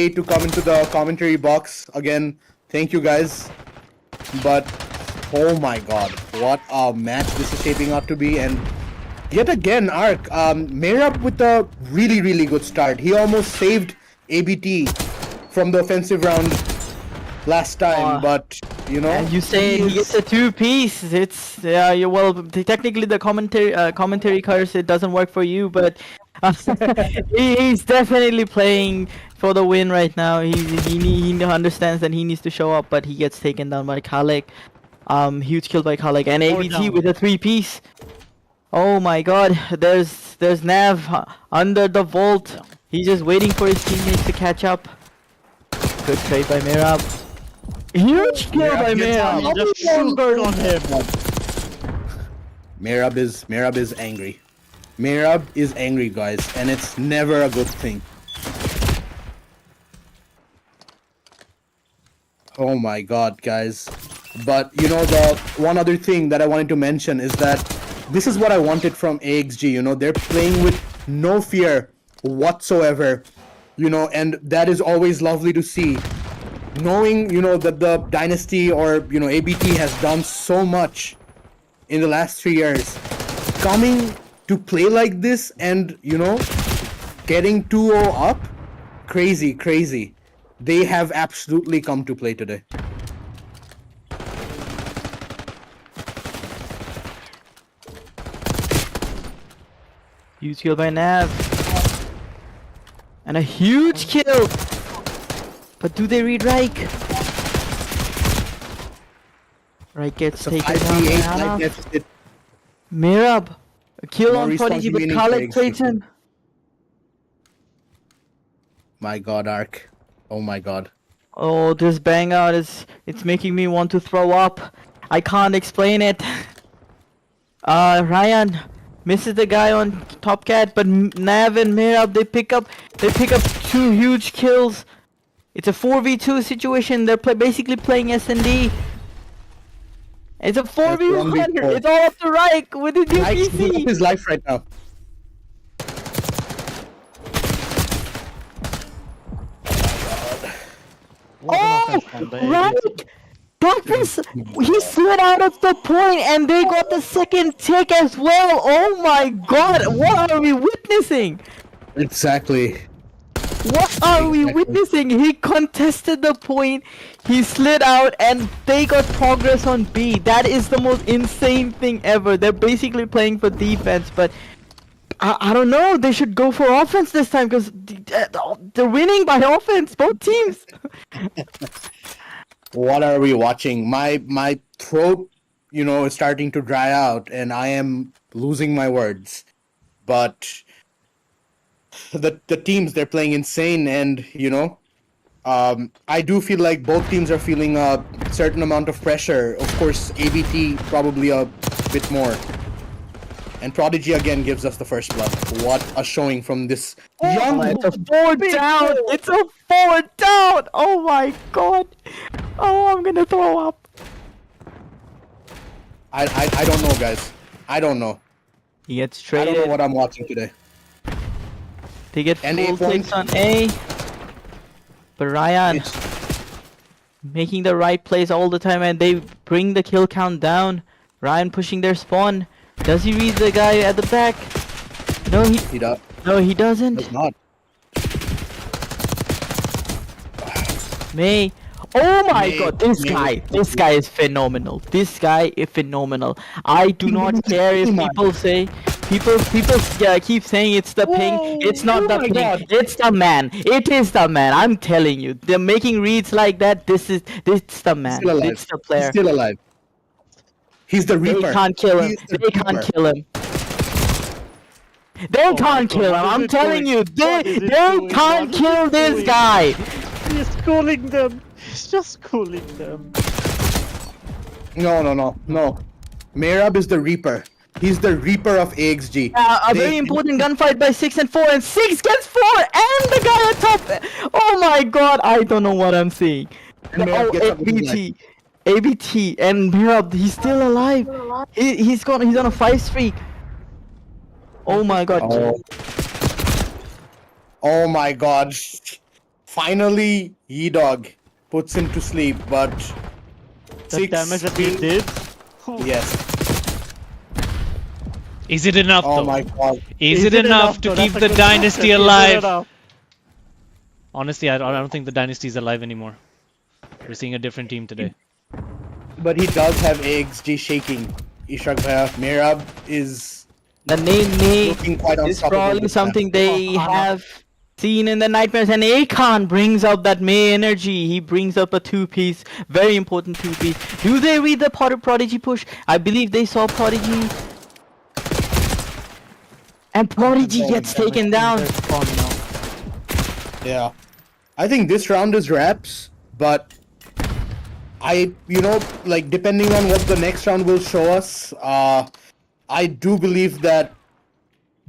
to come into the commentary box again. Thank you guys. But oh my god, what a match this is shaping out to be. And yet again, Ark, Merab with a really good start. He almost saved ABT from the offensive round last time, but you know, and you say he gets a 2-piece. It's well, technically the commentary curse, it doesn't work for you, but he's definitely playing for the win right now. He understands that he needs to show up, but he gets taken down by Khalek. Huge kill by Khalek, and ABT with a 3-piece. Oh my god, there's Nav under the vault. He's just waiting for his teammates to catch up. Good trade by Merab. Huge kill by Merab. Just shoot on him. Merab is angry. Merab is angry, guys, and it's never a good thing. Oh my god, guys. But you know, the one other thing that I wanted to mention is that this is what I wanted from AxG. You know, they're playing with no fear whatsoever, you know, and that is always lovely to see. Knowing, you know, that the dynasty, or you know, ABT has done so much in the last 3 years, coming to play like this and, you know, getting 2-0 up, crazy. They have absolutely come to play today. Huge kill by Nav. And a huge kill! But do they read Reich? Reich gets taken down by half. Merab! A kill on Prodigy, but Khalek trades him. My god, Ark. Oh my god. Oh, this bang out it's making me want to throw up. I can't explain it. Ryan misses the guy on Top Cat, but Nav and Merab, they pick up 2 huge kills. It's a 4v2 situation. They're basically playing S&D. It's a 4v1. It's all up to Reich with his new PC. His life right now. Oh, Reich! That was, he slid out of the point and they got the second tick as well. Oh my god, what are we witnessing? Exactly. What are we witnessing? He contested the point, he slid out, and they got progress on B. That is the most insane thing ever. They're basically playing for defense, but I don't know. They should go for offense this time because they're winning by offense, both teams. What are we watching? My throat, you know, is starting to dry out, and I am losing my words. But the teams, they're playing insane, and you know, I do feel like both teams are feeling a certain amount of pressure. Of course, ABT probably a bit more. And Prodigy again gives us the first blood. What a showing from this young... It's a 4 down! It's a 4 down! Oh my god! Oh, I'm gonna throw up. I don't know, guys. I don't know. He gets I traded. don't know what I'm watching today. They get And full 8 takes points. on A. But Ryan making the right plays all the time, and they bring the kill count down. Ryan pushing their spawn. Does he read the guy at the back? No, He does. No, he doesn't. Does not. May. Oh my May- god, this guy is phenomenal. This guy is phenomenal. I do not care if people say, people keep saying it's the ping. It's not the ping. God. It's the man. It is the man. I'm telling you. They're making reads like that. It's the man. Still alive. It's the player. He's still alive. He's the Reaper. They can't kill him. He's the They can't Reaper. kill him. They Oh my can't God, kill him. what is I'm it telling doing? you, they What is it they doing? can't What is kill it this doing? guy. He's schooling them. He's just schooling them. No. Merab is the Reaper. He's the Reaper of AxG. A very important gunfight by 6 and 4, and 6 gets 4, and the guy at top. Oh my god, I don't know what I'm seeing. And Merab Oh, gets up with his life. ABT, and Mirab, he's still alive. He's on a 5 streak. Oh my god. Oh my god. Finally, Ye-Dog puts him to sleep, but... The damage that he did. Yes. Is it enough Oh though? my god. Is it enough to though? keep That's a the good dynasty question. Is it alive? enough? Honestly, I don't think the dynasty is alive anymore. We're seeing a different team today. But he does have AxG shaking. Ishak Bhaiya, Merab is The name looking quite is unstoppable. probably this time. something they have seen in the nightmares, and Akon brings up that May energy. He brings up a 2-piece, very important 2-piece. Do they read the Prodigy push? I believe they saw Prodigy. And Prodigy gets taken down. They're spawning now. Yeah. I think this round is wraps, but like depending on what the next round will show us, I do believe that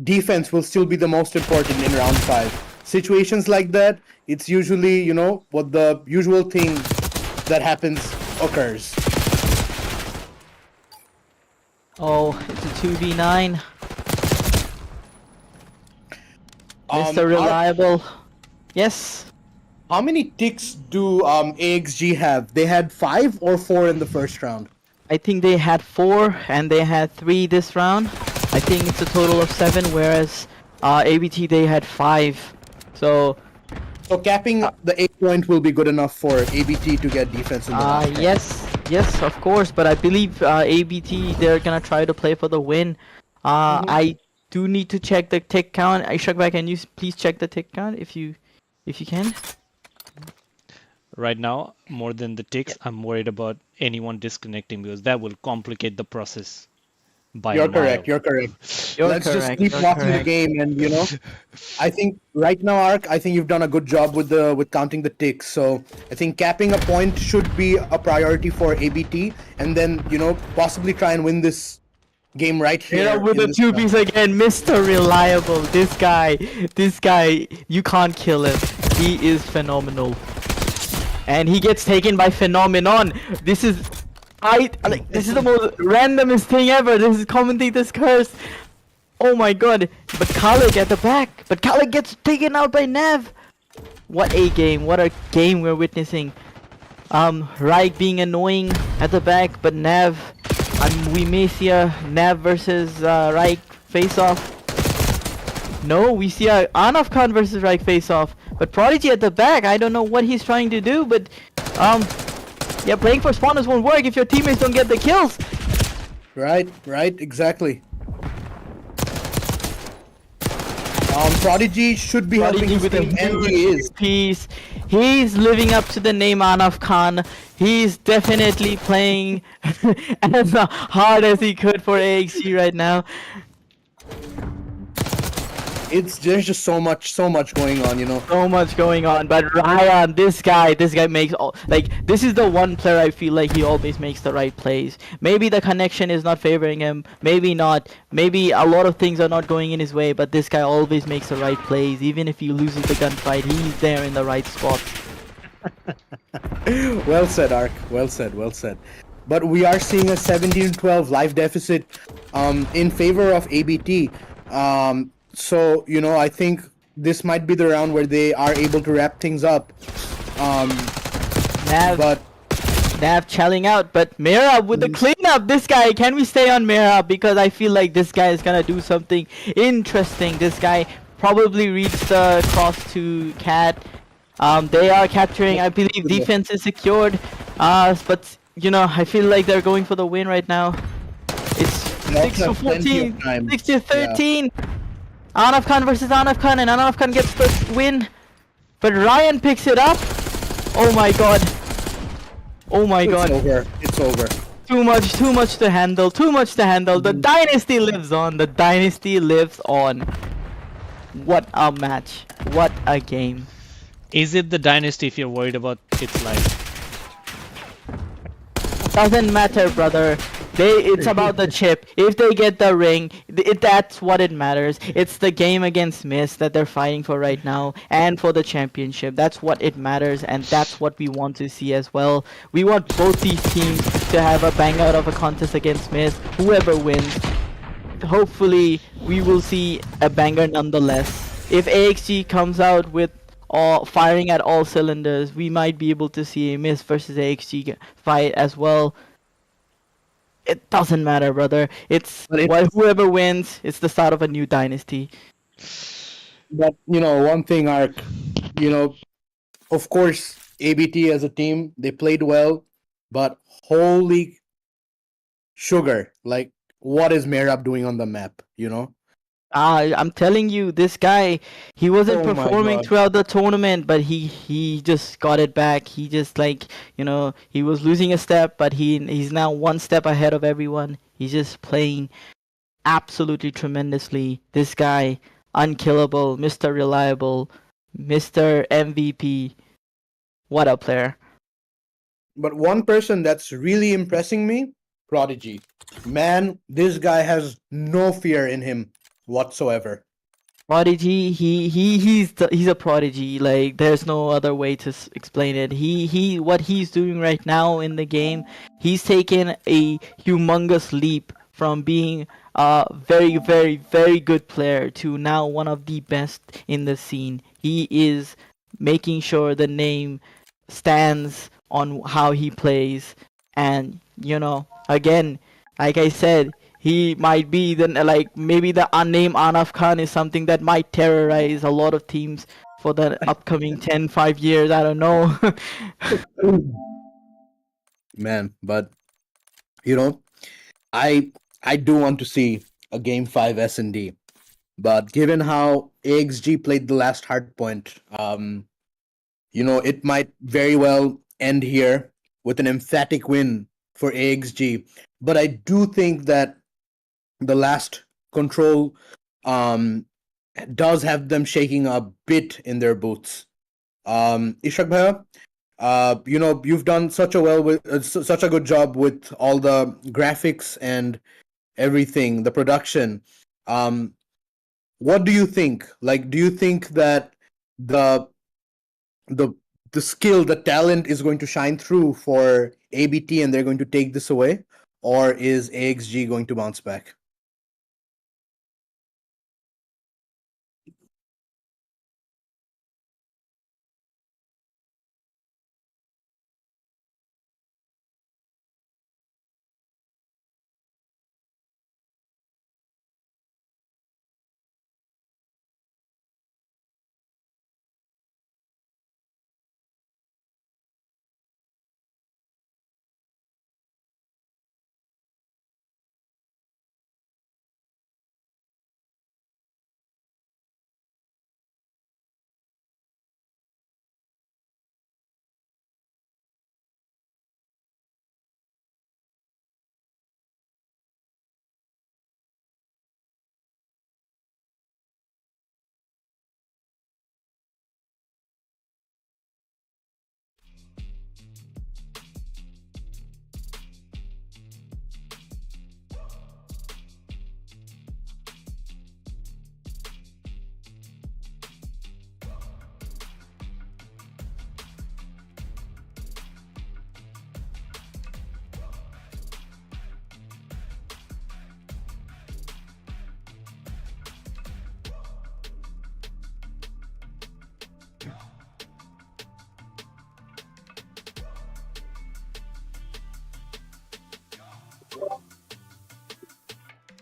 defense will still be the most important in round 5. Situations like that, it's usually, what the usual thing that happens occurs. Oh, it's a 2v9. Mr. Are- Reliable. Yes. How many ticks do AxG have? They had 5 or 4 in the first round. I think they had 4 and they had 3 this round. I think it's a total of 7, whereas ABT they had 5. So capping the 8 point will be good enough for ABT to get defense in the last round. yes, of course. But I believe ABT they're gonna try to play for the win. I do need to check the tick count. Ishak, can you please check the tick count if you can? Right now, more than the ticks, I'm worried about anyone disconnecting because that will complicate the process by You're a mile. correct. You're correct. You're Let's just correct, keep you're watching the correct. game, and I think right now, Ark, I think you've done a good job with counting the ticks. So I think capping a point should be a priority for ABT, and then possibly try and win this game right here. Yeah, with in the this 2-piece round. again, Mr. Reliable. This guy, you can't kill him. He is phenomenal. And he gets taken by Phenomenon. This is the most randomest thing ever. This is commentator's curse. Oh my god. But Khaled at the back. But Khaled gets taken out by Nav. What a game. What a game we're witnessing. Raik being annoying at the back, but Nav, we may see a Nav versus Raik face-off. No, we see a Anaf Khan versus Raik face-off. But Prodigy at the back, I don't know what he's trying to do, but yeah, playing for spawners won't work if your teammates don't get the kills. Right, exactly. Prodigy should be helping Prodigy his with a team, and he is. piece. He's living up to the name Anaf Khan. He's definitely playing as hard as he could for AxG right now. There's just so much going on, So much going on, but Ryan, this guy makes all, this is the one player I feel like he always makes the right plays. Maybe the connection is not favoring him, maybe not, maybe a lot of things are not going in his way, but this guy always makes the right plays. Even if he loses the gunfight, he's there in the right spot. Well said, Ark. Well said. But we are seeing a 17-12 life deficit in favor of ABT. So, I think this might be the round where they are able to wrap things up. Nav challing out, but Merab with the cleanup. This guy, can we stay on Merab? Because I feel like this guy is gonna do something interesting. This guy probably reached the cross to Cat. They are capturing, I believe defense is secured. But, I feel like they're going for the win right now. It's 6-14, 6-13. Yeah. Anaf Khan versus Anaf Khan, and Anaf Khan gets the win. But Ryan picks it up. Oh my god. Oh my god. It's over. Too much to handle. The dynasty lives on. The dynasty lives on. What a match. What a game. Is it the dynasty if you're worried about its life? Doesn't matter, brother. It's about the chip. If they get the ring, that's what it matters. It's the game against Mist that they're fighting for right now, and for the championship. That's what it matters, and that's what we want to see as well. We want both these teams to have a bang out of a contest against Mist. Whoever wins, hopefully we will see a banger nonetheless. If AxG comes out with all firing at all cylinders, we might be able to see a Mist versus AxG fight as well. It doesn't matter, brother. Whoever wins, it's the start of a new dynasty. But one thing, Ark, of course, ABT as a team, they played well, but holy sugar, like, what is Merab doing on the map, I'm telling you, this guy, he wasn't Oh my performing God. throughout the tournament, but he just got it back. He just he was losing a step, but he's now one step ahead of everyone. He's just playing absolutely tremendously. This guy, unkillable, Mr. Reliable, Mr. MVP. What a player. But one person that's really impressing me, Prodigy. Man, this guy has no fear in him whatsoever. Prodigy, he's a prodigy. Like, there's no other way to explain it. What he's doing right now in the game, he's taken a humongous leap from being a very, very, very good player to now one of the best in the scene. He is making sure the name stands on how he plays, and again, like I said, he might be maybe the unnamed Anaf Khan is something that might terrorize a lot of teams for the upcoming 5 years. I don't know. Man, but I do want to see a game 5 S&D. But given how AxG played the last Hardpoint, it might very well end here with an emphatic win for AxG. But I do think that the last control does have them shaking a bit in their boots. Ishak Bhaiya, you've done such a good job with all the graphics and everything, the production. What do you think? Like, do you think that the skill, the talent is going to shine through for ABT and they're going to take this away? Or is AxG going to bounce back?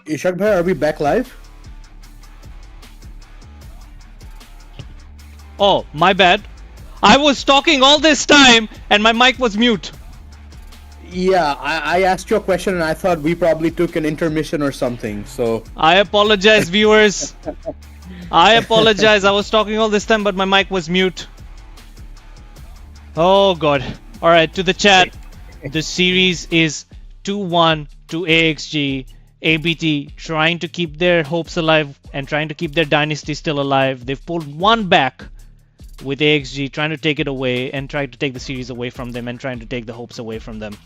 Ishak Bhai, are we back live? Oh, my bad. I was talking all this time and my mic was mute. Yeah, I asked you a question and I thought we probably took an intermission or something. So I apologize, viewers. I apologize. I was talking all this time, but my mic was mute. Oh god. Alright, to the chat. The series is 2-1 to AxG. ABT trying to keep their hopes alive and trying to keep their dynasty still alive. They've pulled one back with AxG, trying to take it away and trying to take the series away from them and trying to take the hopes away from them.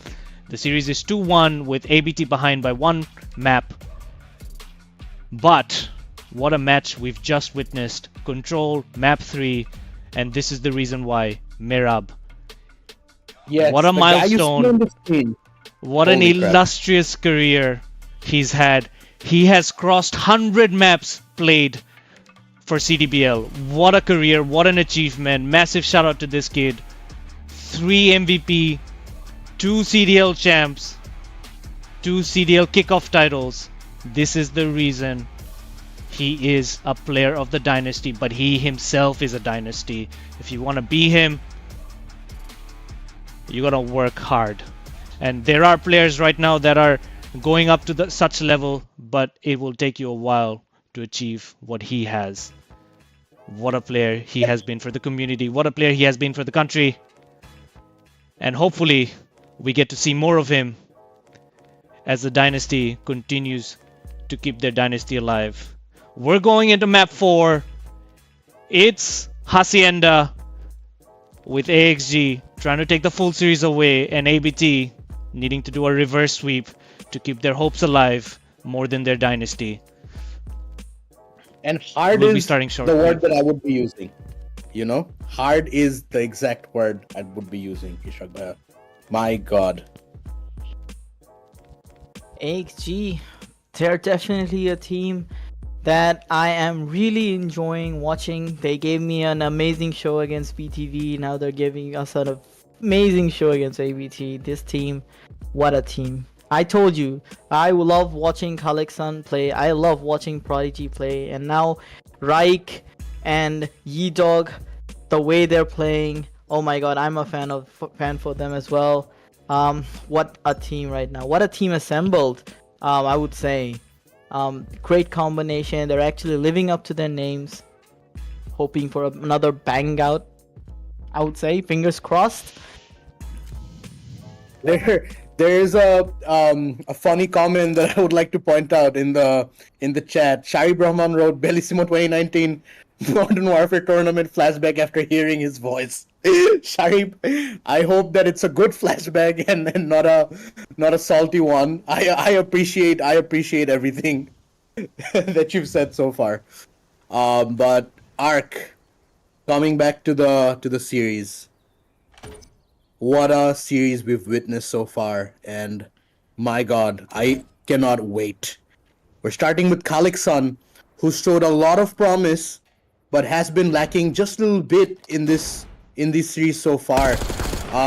The series is 2-1 with ABT behind by one map. But what a match we've just witnessed. Control, map 3, and this is the reason why. Mirab. Yes, What a the guy you see milestone. on the screen. What an Holy crap. illustrious career he's had. He has crossed 100 maps played for CDBL. What a career, what an achievement. Massive shout out to this kid. 3 MVP, 2 CDL champs, 2 CDL kickoff titles. This is the reason he is a player of the dynasty, but he himself is a dynasty. If you want to be him, you gotta work hard. And there are players right now that are going up to such level, but it will take you a while to achieve what he has. What a player he has been for the community. What a player he has been for the country. And hopefully we get to see more of him as the dynasty continues to keep their dynasty alive. We're going into map 4. It's Hacienda with AxG trying to take the full series away and ABT needing to do a reverse sweep to keep their hopes alive more than their dynasty. And hard We'll be is starting the shortly. word that I would be using. You know? Hard is the exact word I would be using, Ishak Bhaiya. My god. AxG, they're definitely a team that I am really enjoying watching. They gave me an amazing show against BTV. Now they're giving us an amazing show against ABT. This team, what a team. I told you, I love watching Kalexan play. I love watching Prodigy play. And now Raik and Yidog, the way they're playing, oh my god, I'm a fan for them as well. What a team right now. What a team assembled, I would say. Great combination. They're actually living up to their names. Hoping for another bang out, I would say. Fingers crossed. There's a funny comment that I would like to point out in the chat. Shari Brahman wrote Bellissimo 2019 Modern Warfare Tournament flashback after hearing his voice. Shari, I hope that it's a good flashback and not a salty one. I appreciate everything that you've said so far. But Ark, coming back to the series. What a series we've witnessed so far, and my god, I cannot wait. We're starting with Kalexan, who showed a lot of promise, but has been lacking just a little bit in this series so far.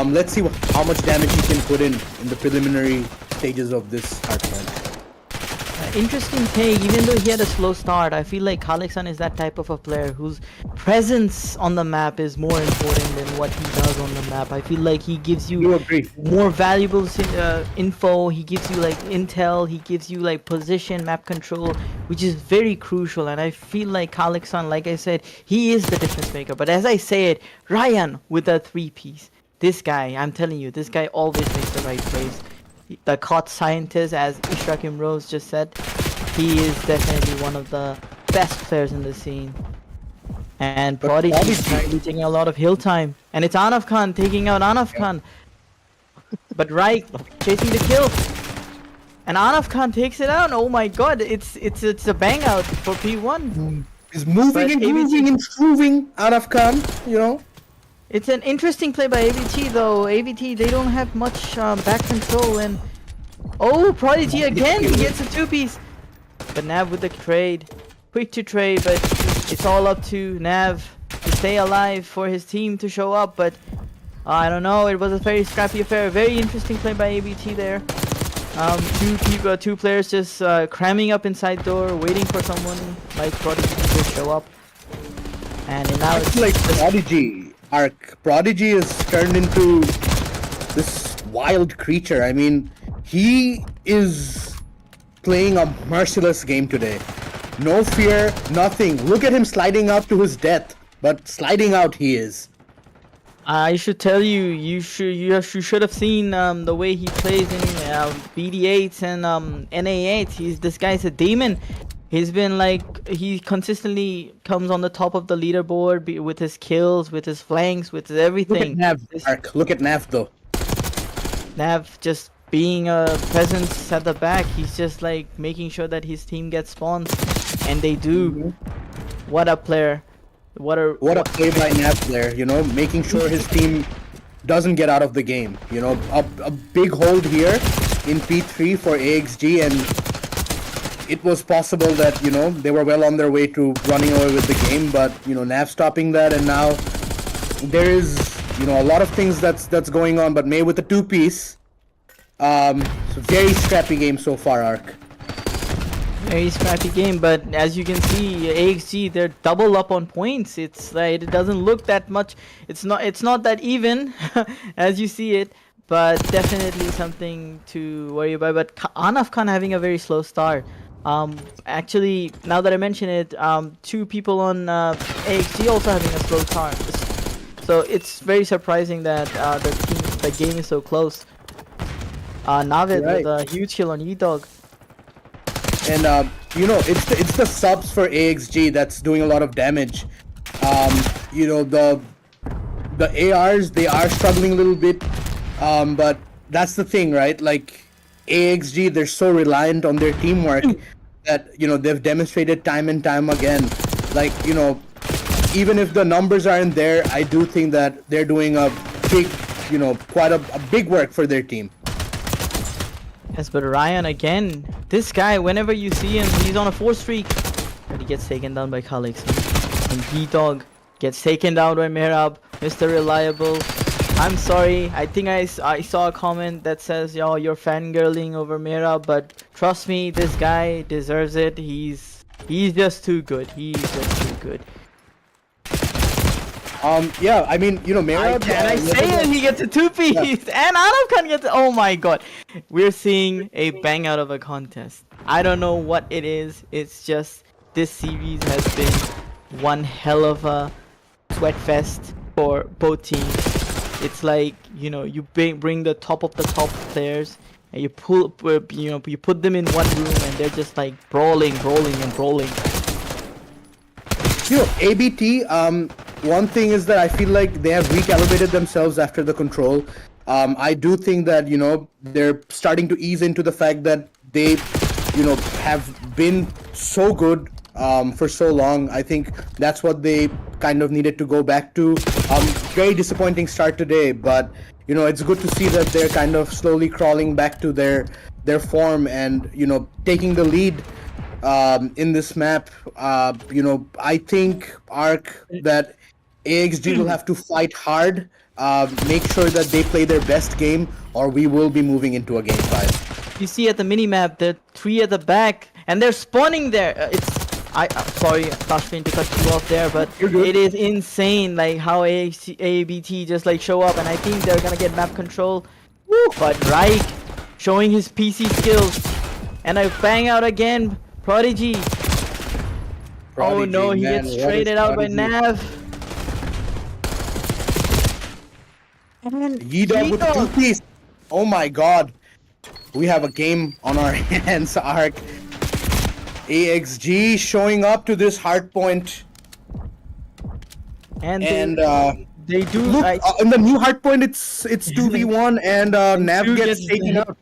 Let's see how much damage he can put in the preliminary stages of this Hardpoint. Interesting take. Even though he had a slow start, I feel like Kalexan is that type of a player whose presence on the map is more important than what he does on the map. I feel like he gives you more valuable info. He gives you like intel. He gives you like position, map control, which is very crucial. And I feel like Kalexan, like I said, he is the difference maker. But as I say it, Ryan with a 3-piece. This guy, I'm telling you, this guy always makes the right plays. The COD scientist, as Ishrak Rose just said, he is definitely one of the best players in the scene. And Prodigy is currently taking a lot of hill time. And it's Anaf Khan taking out Anaf Khan. But Raik chasing the kill. And Anaf Khan takes it out. Oh my god, it's a bang out for P1. He's moving and grooving and grooving Anaf Khan, you know. It's an interesting play by ABT though. ABT, they don't have much back control, and oh, Prodigy again, he gets a 2-piece. But Nav with the trade, quick to trade, but it's all up to Nav to stay alive for his team to show up. But I don't know, it was a very scrappy affair. Very interesting play by ABT there. Two players just cramming up inside door, waiting for someone like Prodigy to show up. And now it's like Prodigy. Prodigy is turned into this wild creature. I mean, he is playing a merciless game today. No fear, nothing. Look at him sliding out to his death, but sliding out he is. I should tell you, you should have seen the way he plays in BD8 and NA8. This guy's a demon. He's been like, he consistently comes on the top of the leaderboard with his kills, with his flanks, with his Look at everything. Nav, Ark. Look at Nav though. Nav just being a presence at the back. He's just like making sure that his team gets spawns, and they do. What a player! What a Play by Nav there, you know, making sure his team doesn't get out of the game. You know, a big hold here in P3 for AxG, and it was possible that, you know, they were well on their way to running away with the game, but, you know, Nav stopping that, and now there is, you know, a lot of things that's going on, but May with the 2-piece. So very scrappy game so far, Ark. very scrappy game, but as you can see, AxG, they're double up on points. It's like, it doesn't look that much. It's not that even as you see it, but definitely something to worry about. But Anaf Khan having a very slow start. Actually, now that I mention it, 2 people on AxG also having a slow start. So it's very surprising that the game is so close. Navid Right. with a huge kill on E-Dog. And you know, it's the subs for AxG that's doing a lot of damage. You know, the ARs, they are struggling a little bit, but that's the thing, right? Like AxG, they're so reliant on their teamwork that, you know, they've demonstrated time and time again. Like, you know, even if the numbers aren't there, I do think that they're doing a big, you know, quite a big work for their team. Yes, but Ryan again, this guy, whenever you see him, he's on a 4 streak, but he gets taken down by Khalix. And G-Dog gets taken down by Mehrab, Mr. Reliable. I'm sorry, I think I saw a comment that says, yo, you're fangirling over Mehrab, but trust me, this guy deserves it. He's just too good. He's just too good. Yeah, I mean, you know, Mehrab... And I say it, he gets a 2-piece, and Anam Khan gets, oh my god. We're seeing a bang out of a contest. I don't know what it is, it's just, this series has been one hell of a sweat fest for both teams. It's like, you know, you bring the top of the top players, and you you put them in one room, and they're just like brawling. You know, ABT, one thing is that I feel like they have recalibrated themselves after the control. I do think that, you know, they're starting to ease into the fact that they, you know, have been so good for so long. I think that's what they kind of needed to go back to. Very disappointing start today, but, you know, it's good to see that they're kind of slowly crawling back to their form and, you know, taking the lead in this map. You know, I think, Ark, that AxG will have to fight hard, make sure that they play their best game, or we will be moving into a game 5. You see at the minimap, there are 3 at the back, and they're spawning there. I'm sorry, Kashfin, to cut you off there, but it is insane, like how ABT just like show up, and I think they're gonna get map control. Woo! But Raik showing his PC skills, and I bang out again. Prodigy. Oh no, he gets traded out by Nav. And Yi-Dog with the 2-piece. Oh my god. We have a game on our hands, Ark. AxG showing up to this Hardpoint. And they do look in the new Hardpoint. It's 2v1 and Nav gets taken out.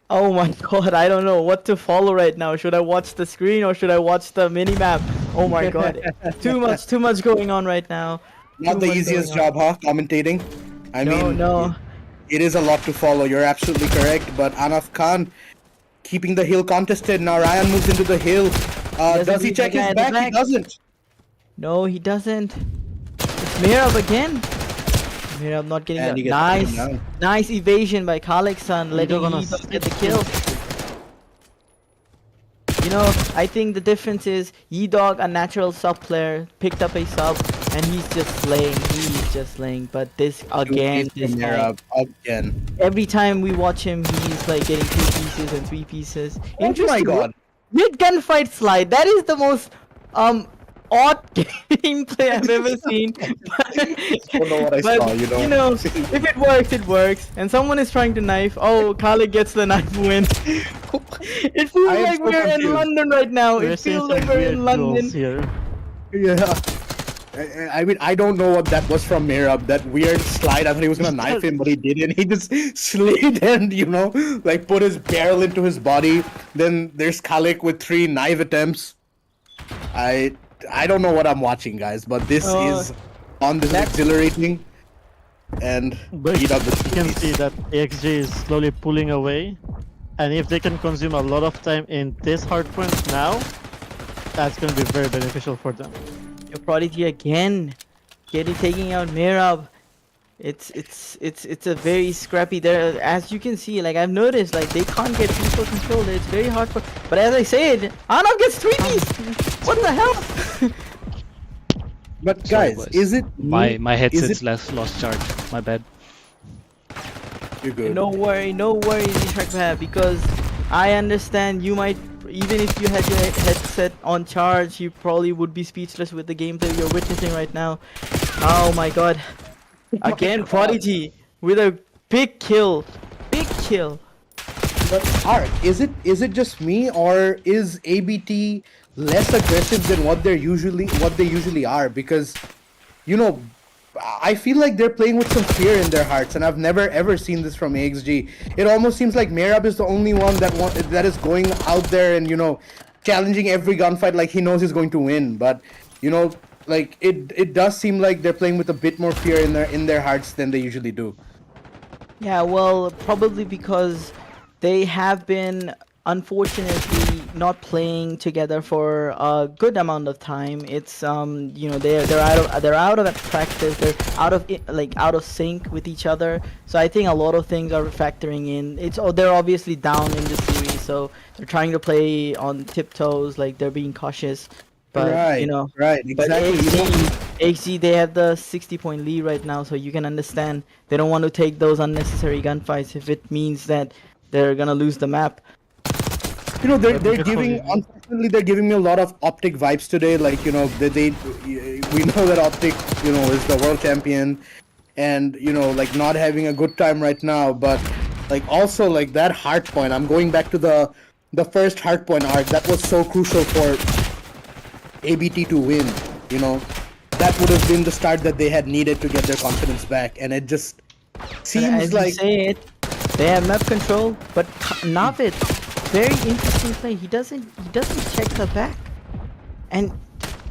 Oh my god, I don't know what to follow right now. Should I watch the screen or should I watch the minimap? Oh my god. Too much going on right now. Not the easiest job, huh? Commentating. I mean, no. It is a lot to follow. You're absolutely correct. But Anaf Khan keeping the hill contested. Now Ryan moves into the hill. Does he check his back? He doesn't. No, he doesn't. It's Mehrab again. Mehrab not getting that. Nice evasion by Khaleksan, letting Yi-Dog get the kill. You know, I think the difference is Yi-Dog, a natural sub player, picked up a sub, and he's just slaying. He's just slaying. But this again, again. Every time we watch him, he's like getting 2 pieces and 3 pieces. Oh my god! Mid gunfight slide. That is the most odd gameplay I've ever seen. don't know what I But, saw, you know. if it works, it works. And someone is trying to knife. Oh, Khaled gets the knife win. It feels I am like so we're in confused. London right now. We're It seeing feels some like we're weird in duels London. here. Yeah. I mean, I don't know what that was from Mirab. That weird slide. I thought he was gonna knife him, but he didn't. He just slid and like put his barrel into his body. Then there's Kalik with 3 knife attempts. I don't know what I'm watching, guys, but this is exhilarating. And But beat up the you can teams. see that AxG is slowly pulling away. And if they can consume a lot of time in this hardpoint now, that's going to be very beneficial for them. Your Prodigy again, taking out Mirab. It's a very scrappy there. As you can see, like I've noticed, like they can't get people control. It's very hard for. But as I said, Arnav gets 3 piece. What the hell? But Sorry, guys, boys. is it My is headset's it lost charge. My bad. you're good? No worries, Ishak, because I understand you might, even if you had your headset on charge, you probably would be speechless with the gameplay you're witnessing right now. Oh my god. Again, Prodigy with a big kill. Big kill. But Ark, is it just me, or is ABT less aggressive than what they usually are? Because I feel like they're playing with some fear in their hearts, and I've never ever seen this from AxG. It almost seems like Mirab is the only one that is going out there and challenging every gunfight like he knows he's going to win. But like it does seem like they're playing with a bit more fear in their hearts than they usually do. Yeah, well, probably because they have been unfortunately not playing together for a good amount of time. It's they're out of practice. They're out of sync with each other. So I think a lot of things are factoring in. They're obviously down in the series, so they're trying to play on tiptoes, like they're being cautious. But right, but exactly. AxG, they have the 60-point lead right now, so you can understand they don't want to take those unnecessary gunfights if it means that they're gonna lose the map. They're giving me a lot of Optic vibes today. Like we know that Optic is the world champion, and like not having a good time right now. But like also like that Hardpoint. I'm going back to the first Hardpoint arc. That was so crucial for ABT to win. That would have been the start that they had needed to get their confidence back, and it just seems As like you say it, they have map control, but Navid, very interesting play. He doesn't check the back, and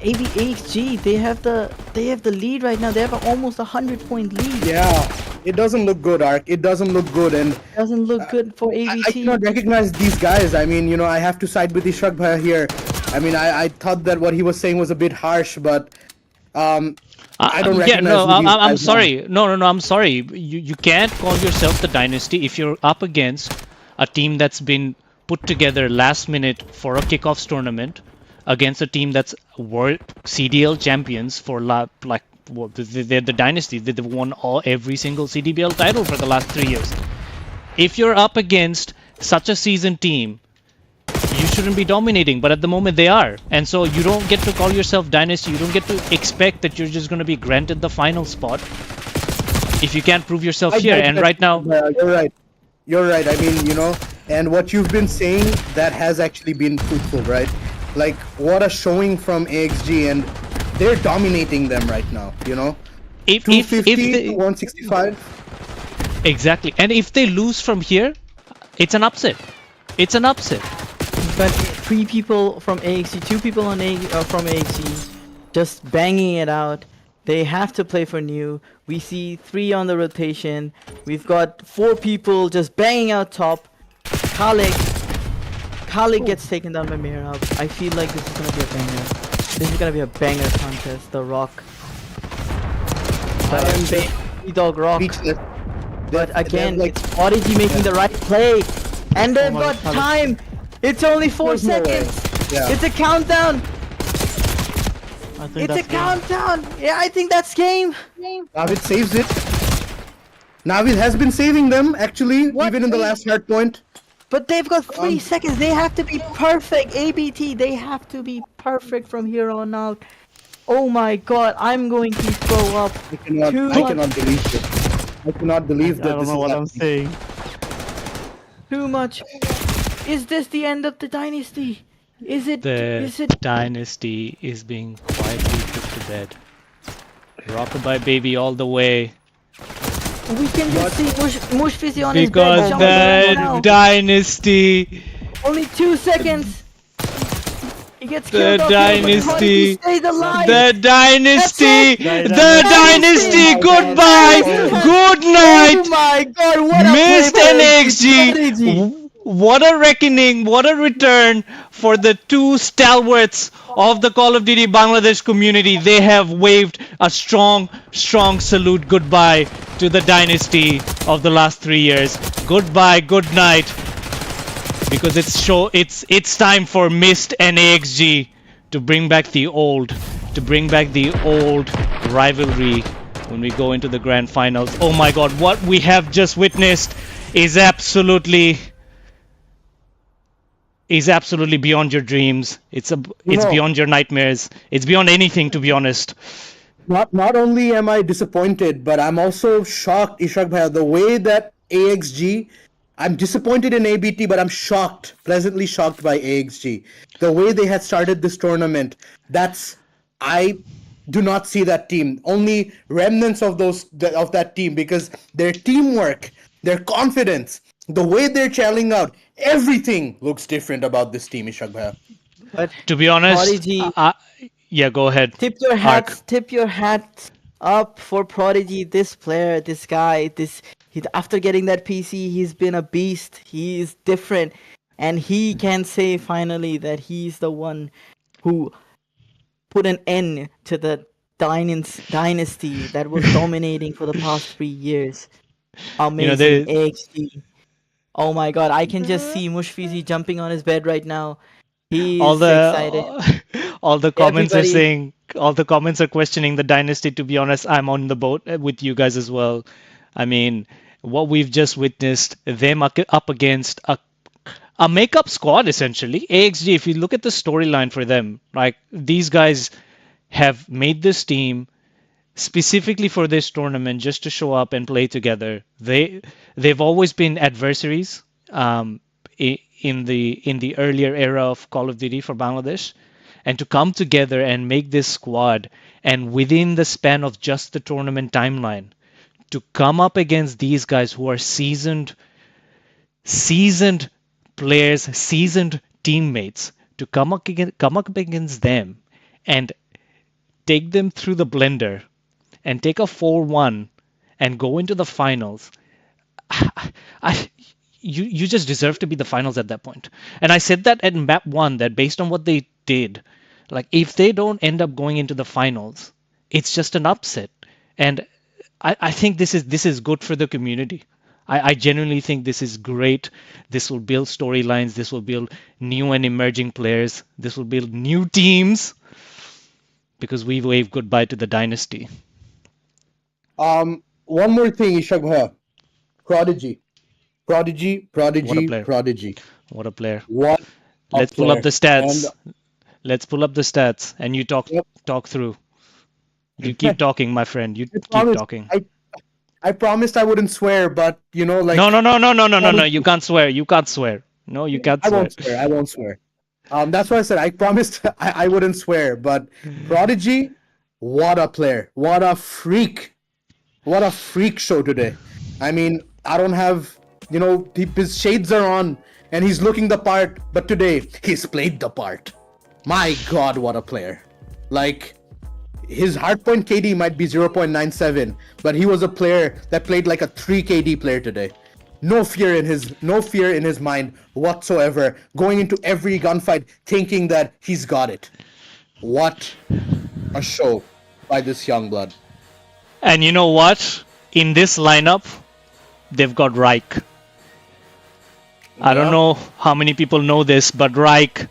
AxG, they have the lead right now. They have almost 100-point lead. yeah, it doesn't look good, Ark. It doesn't look good, and Doesn't look good for ABT. I cannot recognize these guys. I mean, I have to side with Ishak Bhai here. I mean, I thought that what he was saying was a bit harsh, but I don't recognize. No, who these I'm guys sorry. No, I'm sorry. You can't call yourself the dynasty if you're up against a team that's been put together last minute for a kickoffs tournament against a team that's world CDL champions for they're the dynasty. They've won every single CDBL title for the last 3 years. If you're up against such a seasoned team, you shouldn't be dominating, but at the moment they are. And so you don't get to call yourself dynasty. You don't get to expect that you're just going to be granted the final spot if you can't prove yourself here. And right now, you're right. I mean, and what you've been saying, that has actually been fruitful, right? Like, what a showing from AxG, and they're dominating them right now. if 250 they, to 165. exactly, and if they lose from here, it's an upset. It's an upset. But 3 people from AxG, 2 people from AxG, just banging it out. They have to play for new. We see 3 on the rotation. We've got 4 people just banging out top. Khaled gets taken down by Mirab. I feel like this is gonna be a banger. This is gonna be a banger contest. The Rock. Dog Rock. But again, it's Prodigy making the right play. And they've got time. It's only 4 seconds. Yeah. It's a countdown. I think It's a that's game. countdown. Yeah, I think that's game. Navid saves it. Navid has been saving them, actually, even in the last Hardpoint. But they've got 3 seconds. They have to be perfect. ABT, they have to be perfect from here on out. Oh my god, I'm going to throw up. I cannot believe this. I cannot believe I that don't this know is what I'm happening. saying. Too much. Is this the end of the dynasty? Is it? The Is it? dynasty is being quietly put to bed. Rockabye baby all the way. We can just see Mush Fizzy on his bed Because jumping around now. the dynasty, Only 2 seconds. He gets the killed off here, but Prodigy dynasty, stays alive. the dynasty, That's it. the dynasty, goodbye, good Oh night, my god, what a missed play by AxG. Prodigy. What a reckoning, what a return for the two stalwarts of the Call of Duty Bangladesh community. They have waved a strong, strong salute goodbye to the dynasty of the last 3 years. Goodbye, good night. Because it's time for Mist and AxG to bring back the old rivalry when we go into the grand finals. Oh my god, what we have just witnessed is absolutely beyond your dreams. It's beyond your nightmares. It's beyond anything, to be honest. Not only am I disappointed, but I'm also shocked, Ishak Bhaiya, the way that AxG. I'm disappointed in ABT, but I'm shocked, pleasantly shocked by AxG. The way they had started this tournament, I do not see that team. Only remnants of that team, because their teamwork, their confidence, the way they're channeling out, everything looks different about this team, Ishak Bhaiya. But To be honest, Prodigy, yeah, go ahead. tip your Ark. hat up for Prodigy. This player, this guy, after getting that PC, he's been a beast. He is different, and he can say finally that he's the one who put an end to the dynasty that was dominating for the past 3 years. Amazing, AxG. Oh my god, I can just see Mushfizi jumping on his bed right now. He's excited. All the comments are Everybody- saying, all the comments are questioning the dynasty. To be honest, I'm on the boat with you guys as well. I mean, what we've just witnessed, them up against a makeup squad essentially. AxG, if you look at the storyline for them, like these guys have made this team specifically for this tournament just to show up and play together. They've always been adversaries in the earlier era of Call of Duty for Bangladesh, and to come together and make this squad, and within the span of just the tournament timeline, to come up against these guys who are seasoned players, seasoned teammates, to come up against them and take them through the blender and take a 4-1 and go into the finals. You just deserve to be the finals at that point. And I said that at map 1, that based on what they did, like if they don't end up going into the finals, it's just an upset. And I think this is good for the community. I genuinely think this is great. This will build storylines. This will build new and emerging players. This will build new teams, because we wave goodbye to the dynasty. One more thing, Ishak Bhaiya. Prodigy. What a player. Prodigy. What a player. What a Let's pull up the player. stats. Let's pull up the stats, and you talk through. You keep talking, my friend. You keep talking. I promised I wouldn't swear, but like No. You can't swear. You can't swear. No, you can't I swear. won't swear. I won't swear. That's why I said I promised I wouldn't swear. But Prodigy, what a player! What a freak! What a freak show today. I mean, I don't have his shades are on and he's looking the part, but today he's played the part. My God, what a player! Like, his hardpoint KD might be 0.97, but he was a player that played like a 3 KD player today. No fear in his mind whatsoever, going into every gunfight thinking that he's got it. What a show by this young blood. And you know what? In this lineup, they've got Reich. I don't know how many people know this, but Reich,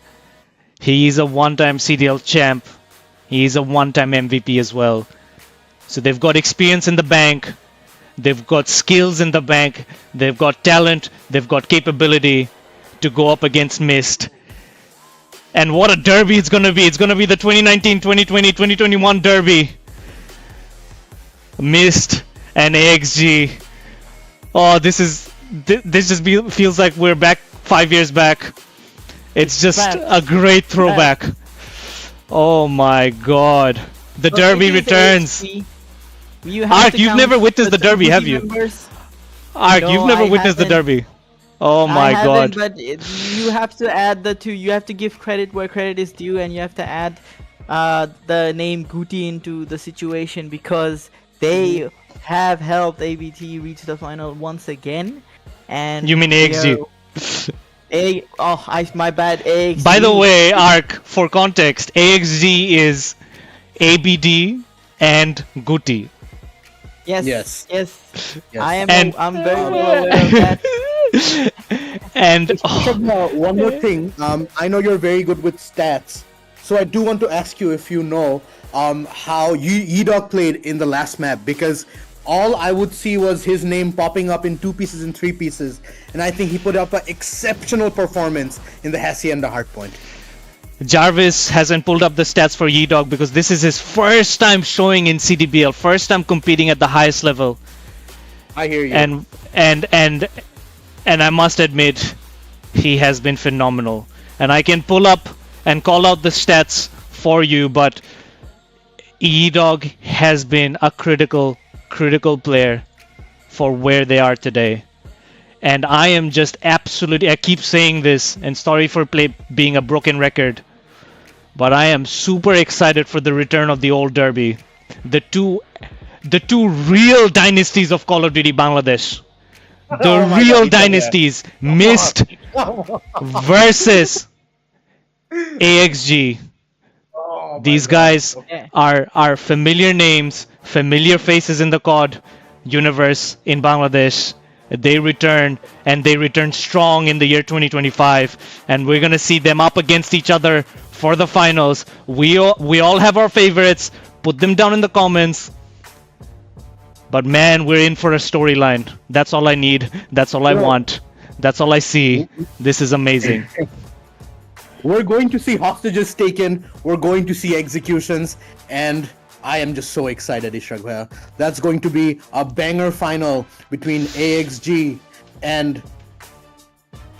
he is a one-time CDL champ. He is a one-time MVP as well. So they've got experience in the bank. They've got skills in the bank. They've got talent. They've got capability to go up against Mist. And what a derby it's gonna be. It's gonna be the 2019, 2020, 2021 derby. Mist and AxG. Oh, this just feels like we're back 5 years back. It's just a great throwback. Oh my god. The derby returns. Ark, you've never witnessed the derby, have you? Ark, No, you've never I witnessed the haven't. derby. Oh my I god. haven't, but you have to add the two. You have to give credit where credit is due, and you have to add the name Guti into the situation because they have helped ABT reach the final once again. And You mean AxG? My bad. AxG. By the way, Ark, for context, AxG is ABD and Guti. Yes. Yes. Yes. Yes. I'm very well aware of that. And One more thing. I know you're very good with stats, so I do want to ask you if you know how Yedog played in the last map, because all I would see was his name popping up in 2 pieces and 3 pieces, and I think he put up an exceptional performance in the Hacienda Hardpoint. Jarvis hasn't pulled up the stats for Yedog because this is his first time showing in CDBL, first time competing at the highest level. I hear you. And I must admit, he has been phenomenal. And I can pull up and call out the stats for you, but Yedog has been a critical player for where they are today. And I am just absolutely, I keep saying this, and sorry for being a broken record, but I am super excited for the return of the old derby. The two real dynasties of Call of Duty Bangladesh. The real dynasties, Mist versus AxG. These guys are familiar names, familiar faces in the COD universe in Bangladesh. They return, and they return strong in the year 2025, and we're gonna see them up against each other for the finals. We all have our favorites. Put them down in the comments. But man, we're in for a storyline. That's all I need. That's all I want. That's all I see. This is amazing. We're going to see hostages taken. We're going to see executions, and I am just so excited, Ishraq bhaiya. That's going to be a banger final between AxG and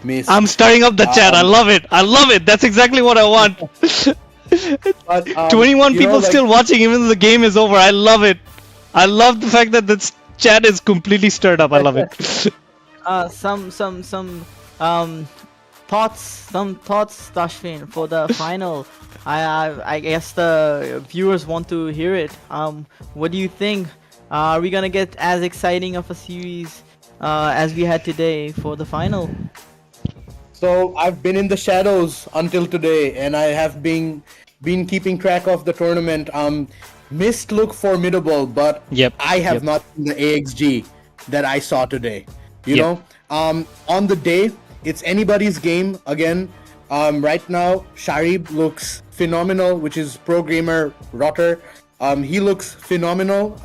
Mist. I'm starting up the chat. I love it. I love it. That's exactly what I want. But, 21 you people know, like, still watching even though the game is over. I love it. I love the fact that this chat is completely stirred up. I love it. Some thoughts, Tashvin, for the final. I guess the viewers want to hear it. What do you think? Are we gonna get as exciting of a series as we had today for the final? So I've been in the shadows until today, and I have been keeping track of the tournament. Mist look formidable, but Yep, I have yep. not seen the AxG that I saw today. You Yep. know, on the day, it's anybody's game again. Right now, Sharib looks phenomenal, which is pro gamer Rotter. He looks phenomenal.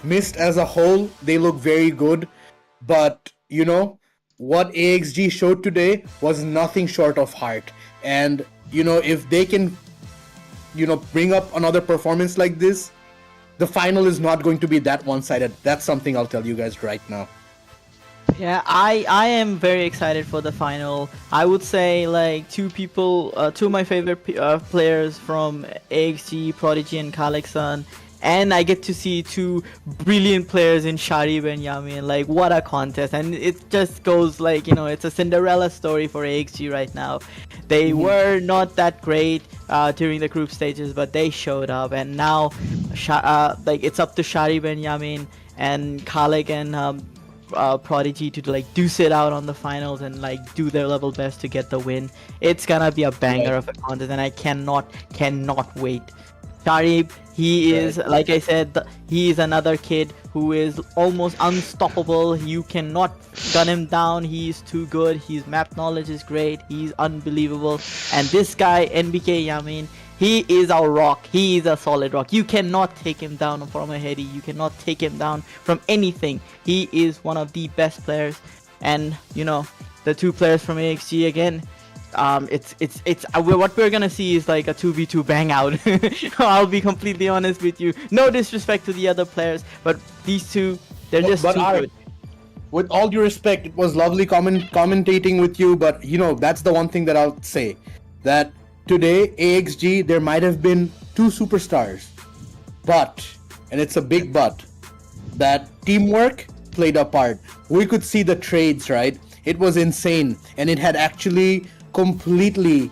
Mist as a whole, they look very good, but you know what AxG showed today was nothing short of heart. And you know, if they can, you know, bring up another performance like this, the final is not going to be that one-sided. That's something I'll tell you guys right now. Yeah, I am very excited for the final. I would say like two of my favorite players from AxG, Prodigy, and Kalexan. And I get to see 2 brilliant players in Sharib and Yamin. Like, what a contest. And it just goes like, you know, it's a Cinderella story for AxG right now. They were not that great during the group stages, but they showed up. And now, like, it's up to Sharib and Yamin and Khalek and Prodigy to like deuce it out on the finals and like do their level best to get the win. It's gonna be a banger of a contest, and I cannot wait. Sharib, he is, like I said, he is another kid who is almost unstoppable. You cannot gun him down. He is too good. His map knowledge is great. He's unbelievable. And this guy, NBK Yamin, he is a rock. He is a solid rock. You cannot take him down from a heady. You cannot take him down from anything. He is one of the best players. And, you know, the 2 players from AxG again, what we're gonna see is like a 2v2 bang out. I'll be completely honest with you. No disrespect to the other players, but these two, they're just too good. With all due respect, it was lovely commentating with you, but you know, that's the one thing that I'll say. That today, AxG, there might have been 2 superstars. But, and it's a big but, that teamwork played a part. We could see the trades, right? It was insane, and it had actually completely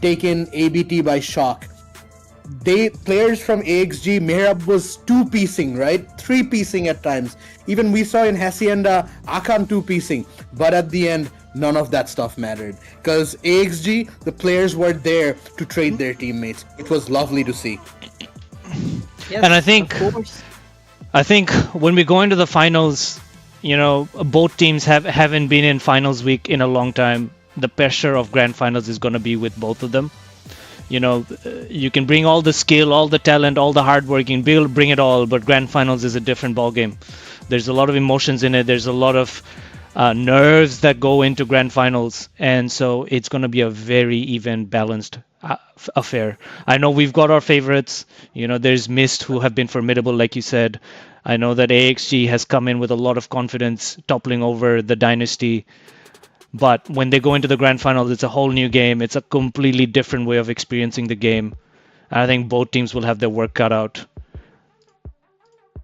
taken ABT by shock. Players from AxG, Mehrab was 2-piecing, right? 3-piecing at times. Even we saw in Hacienda, Akan 2-piecing. But at the end, none of that stuff mattered. Because AxG, the players were there to trade their teammates. It was lovely to see. Yes, And I think when we go into the finals, you know, both teams haven't been in finals week in a long time. The pressure of grand finals is going to be with both of them. You know, you can bring all the skill, all the talent, all the hard work, you can bring it all, but grand finals is a different ballgame. There's a lot of emotions in it. There's a lot of nerves that go into grand finals, and so it's going to be a very even, balanced affair. I know we've got our favorites. You know, there's Mist, who have been formidable, like you said. I know that AxG has come in with a lot of confidence, toppling over the dynasty. But when they go into the grand finals, it's a whole new game. It's a completely different way of experiencing the game. I think both teams will have their work cut out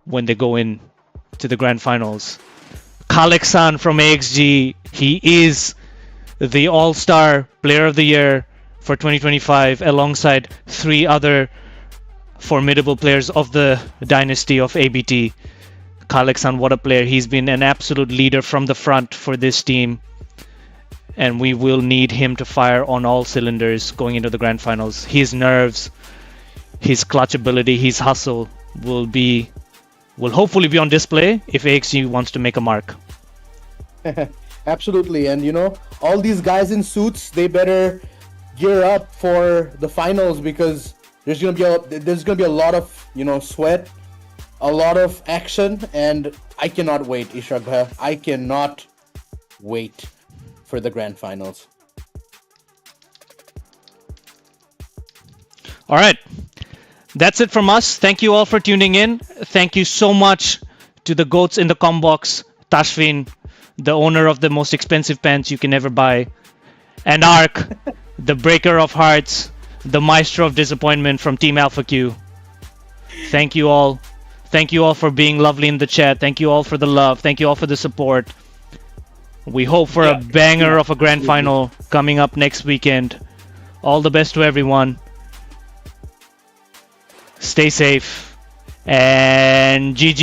when they go in to the grand finals. Kalexan from AxG, he is the All-Star Player of the Year for 2025, alongside 3 other formidable players of the dynasty of ABT. Kalexan, what a player. He's been an absolute leader from the front for this team. And we will need him to fire on all cylinders going into the grand finals. His nerves, his clutch ability, his hustle will hopefully be on display if AxG wants to make a mark. Absolutely, and you know, all these guys in suits, they better gear up for the finals, because there's gonna be a lot of, you know, sweat, a lot of action, and I cannot wait, Ishak bhai. I cannot wait for the grand finals. All right. That's it from us. Thank you all for tuning in. Thank you so much to the goats in the com box, Tashvin, the owner of the most expensive pants you can ever buy, and Ark, the breaker of hearts, the maestro of disappointment from Team Alpha Q. Thank you all. Thank you all for being lovely in the chat. Thank you all for the love. Thank you all for the support. We hope for a banger of a grand final coming up next weekend. All the best to everyone. Stay safe, and GG.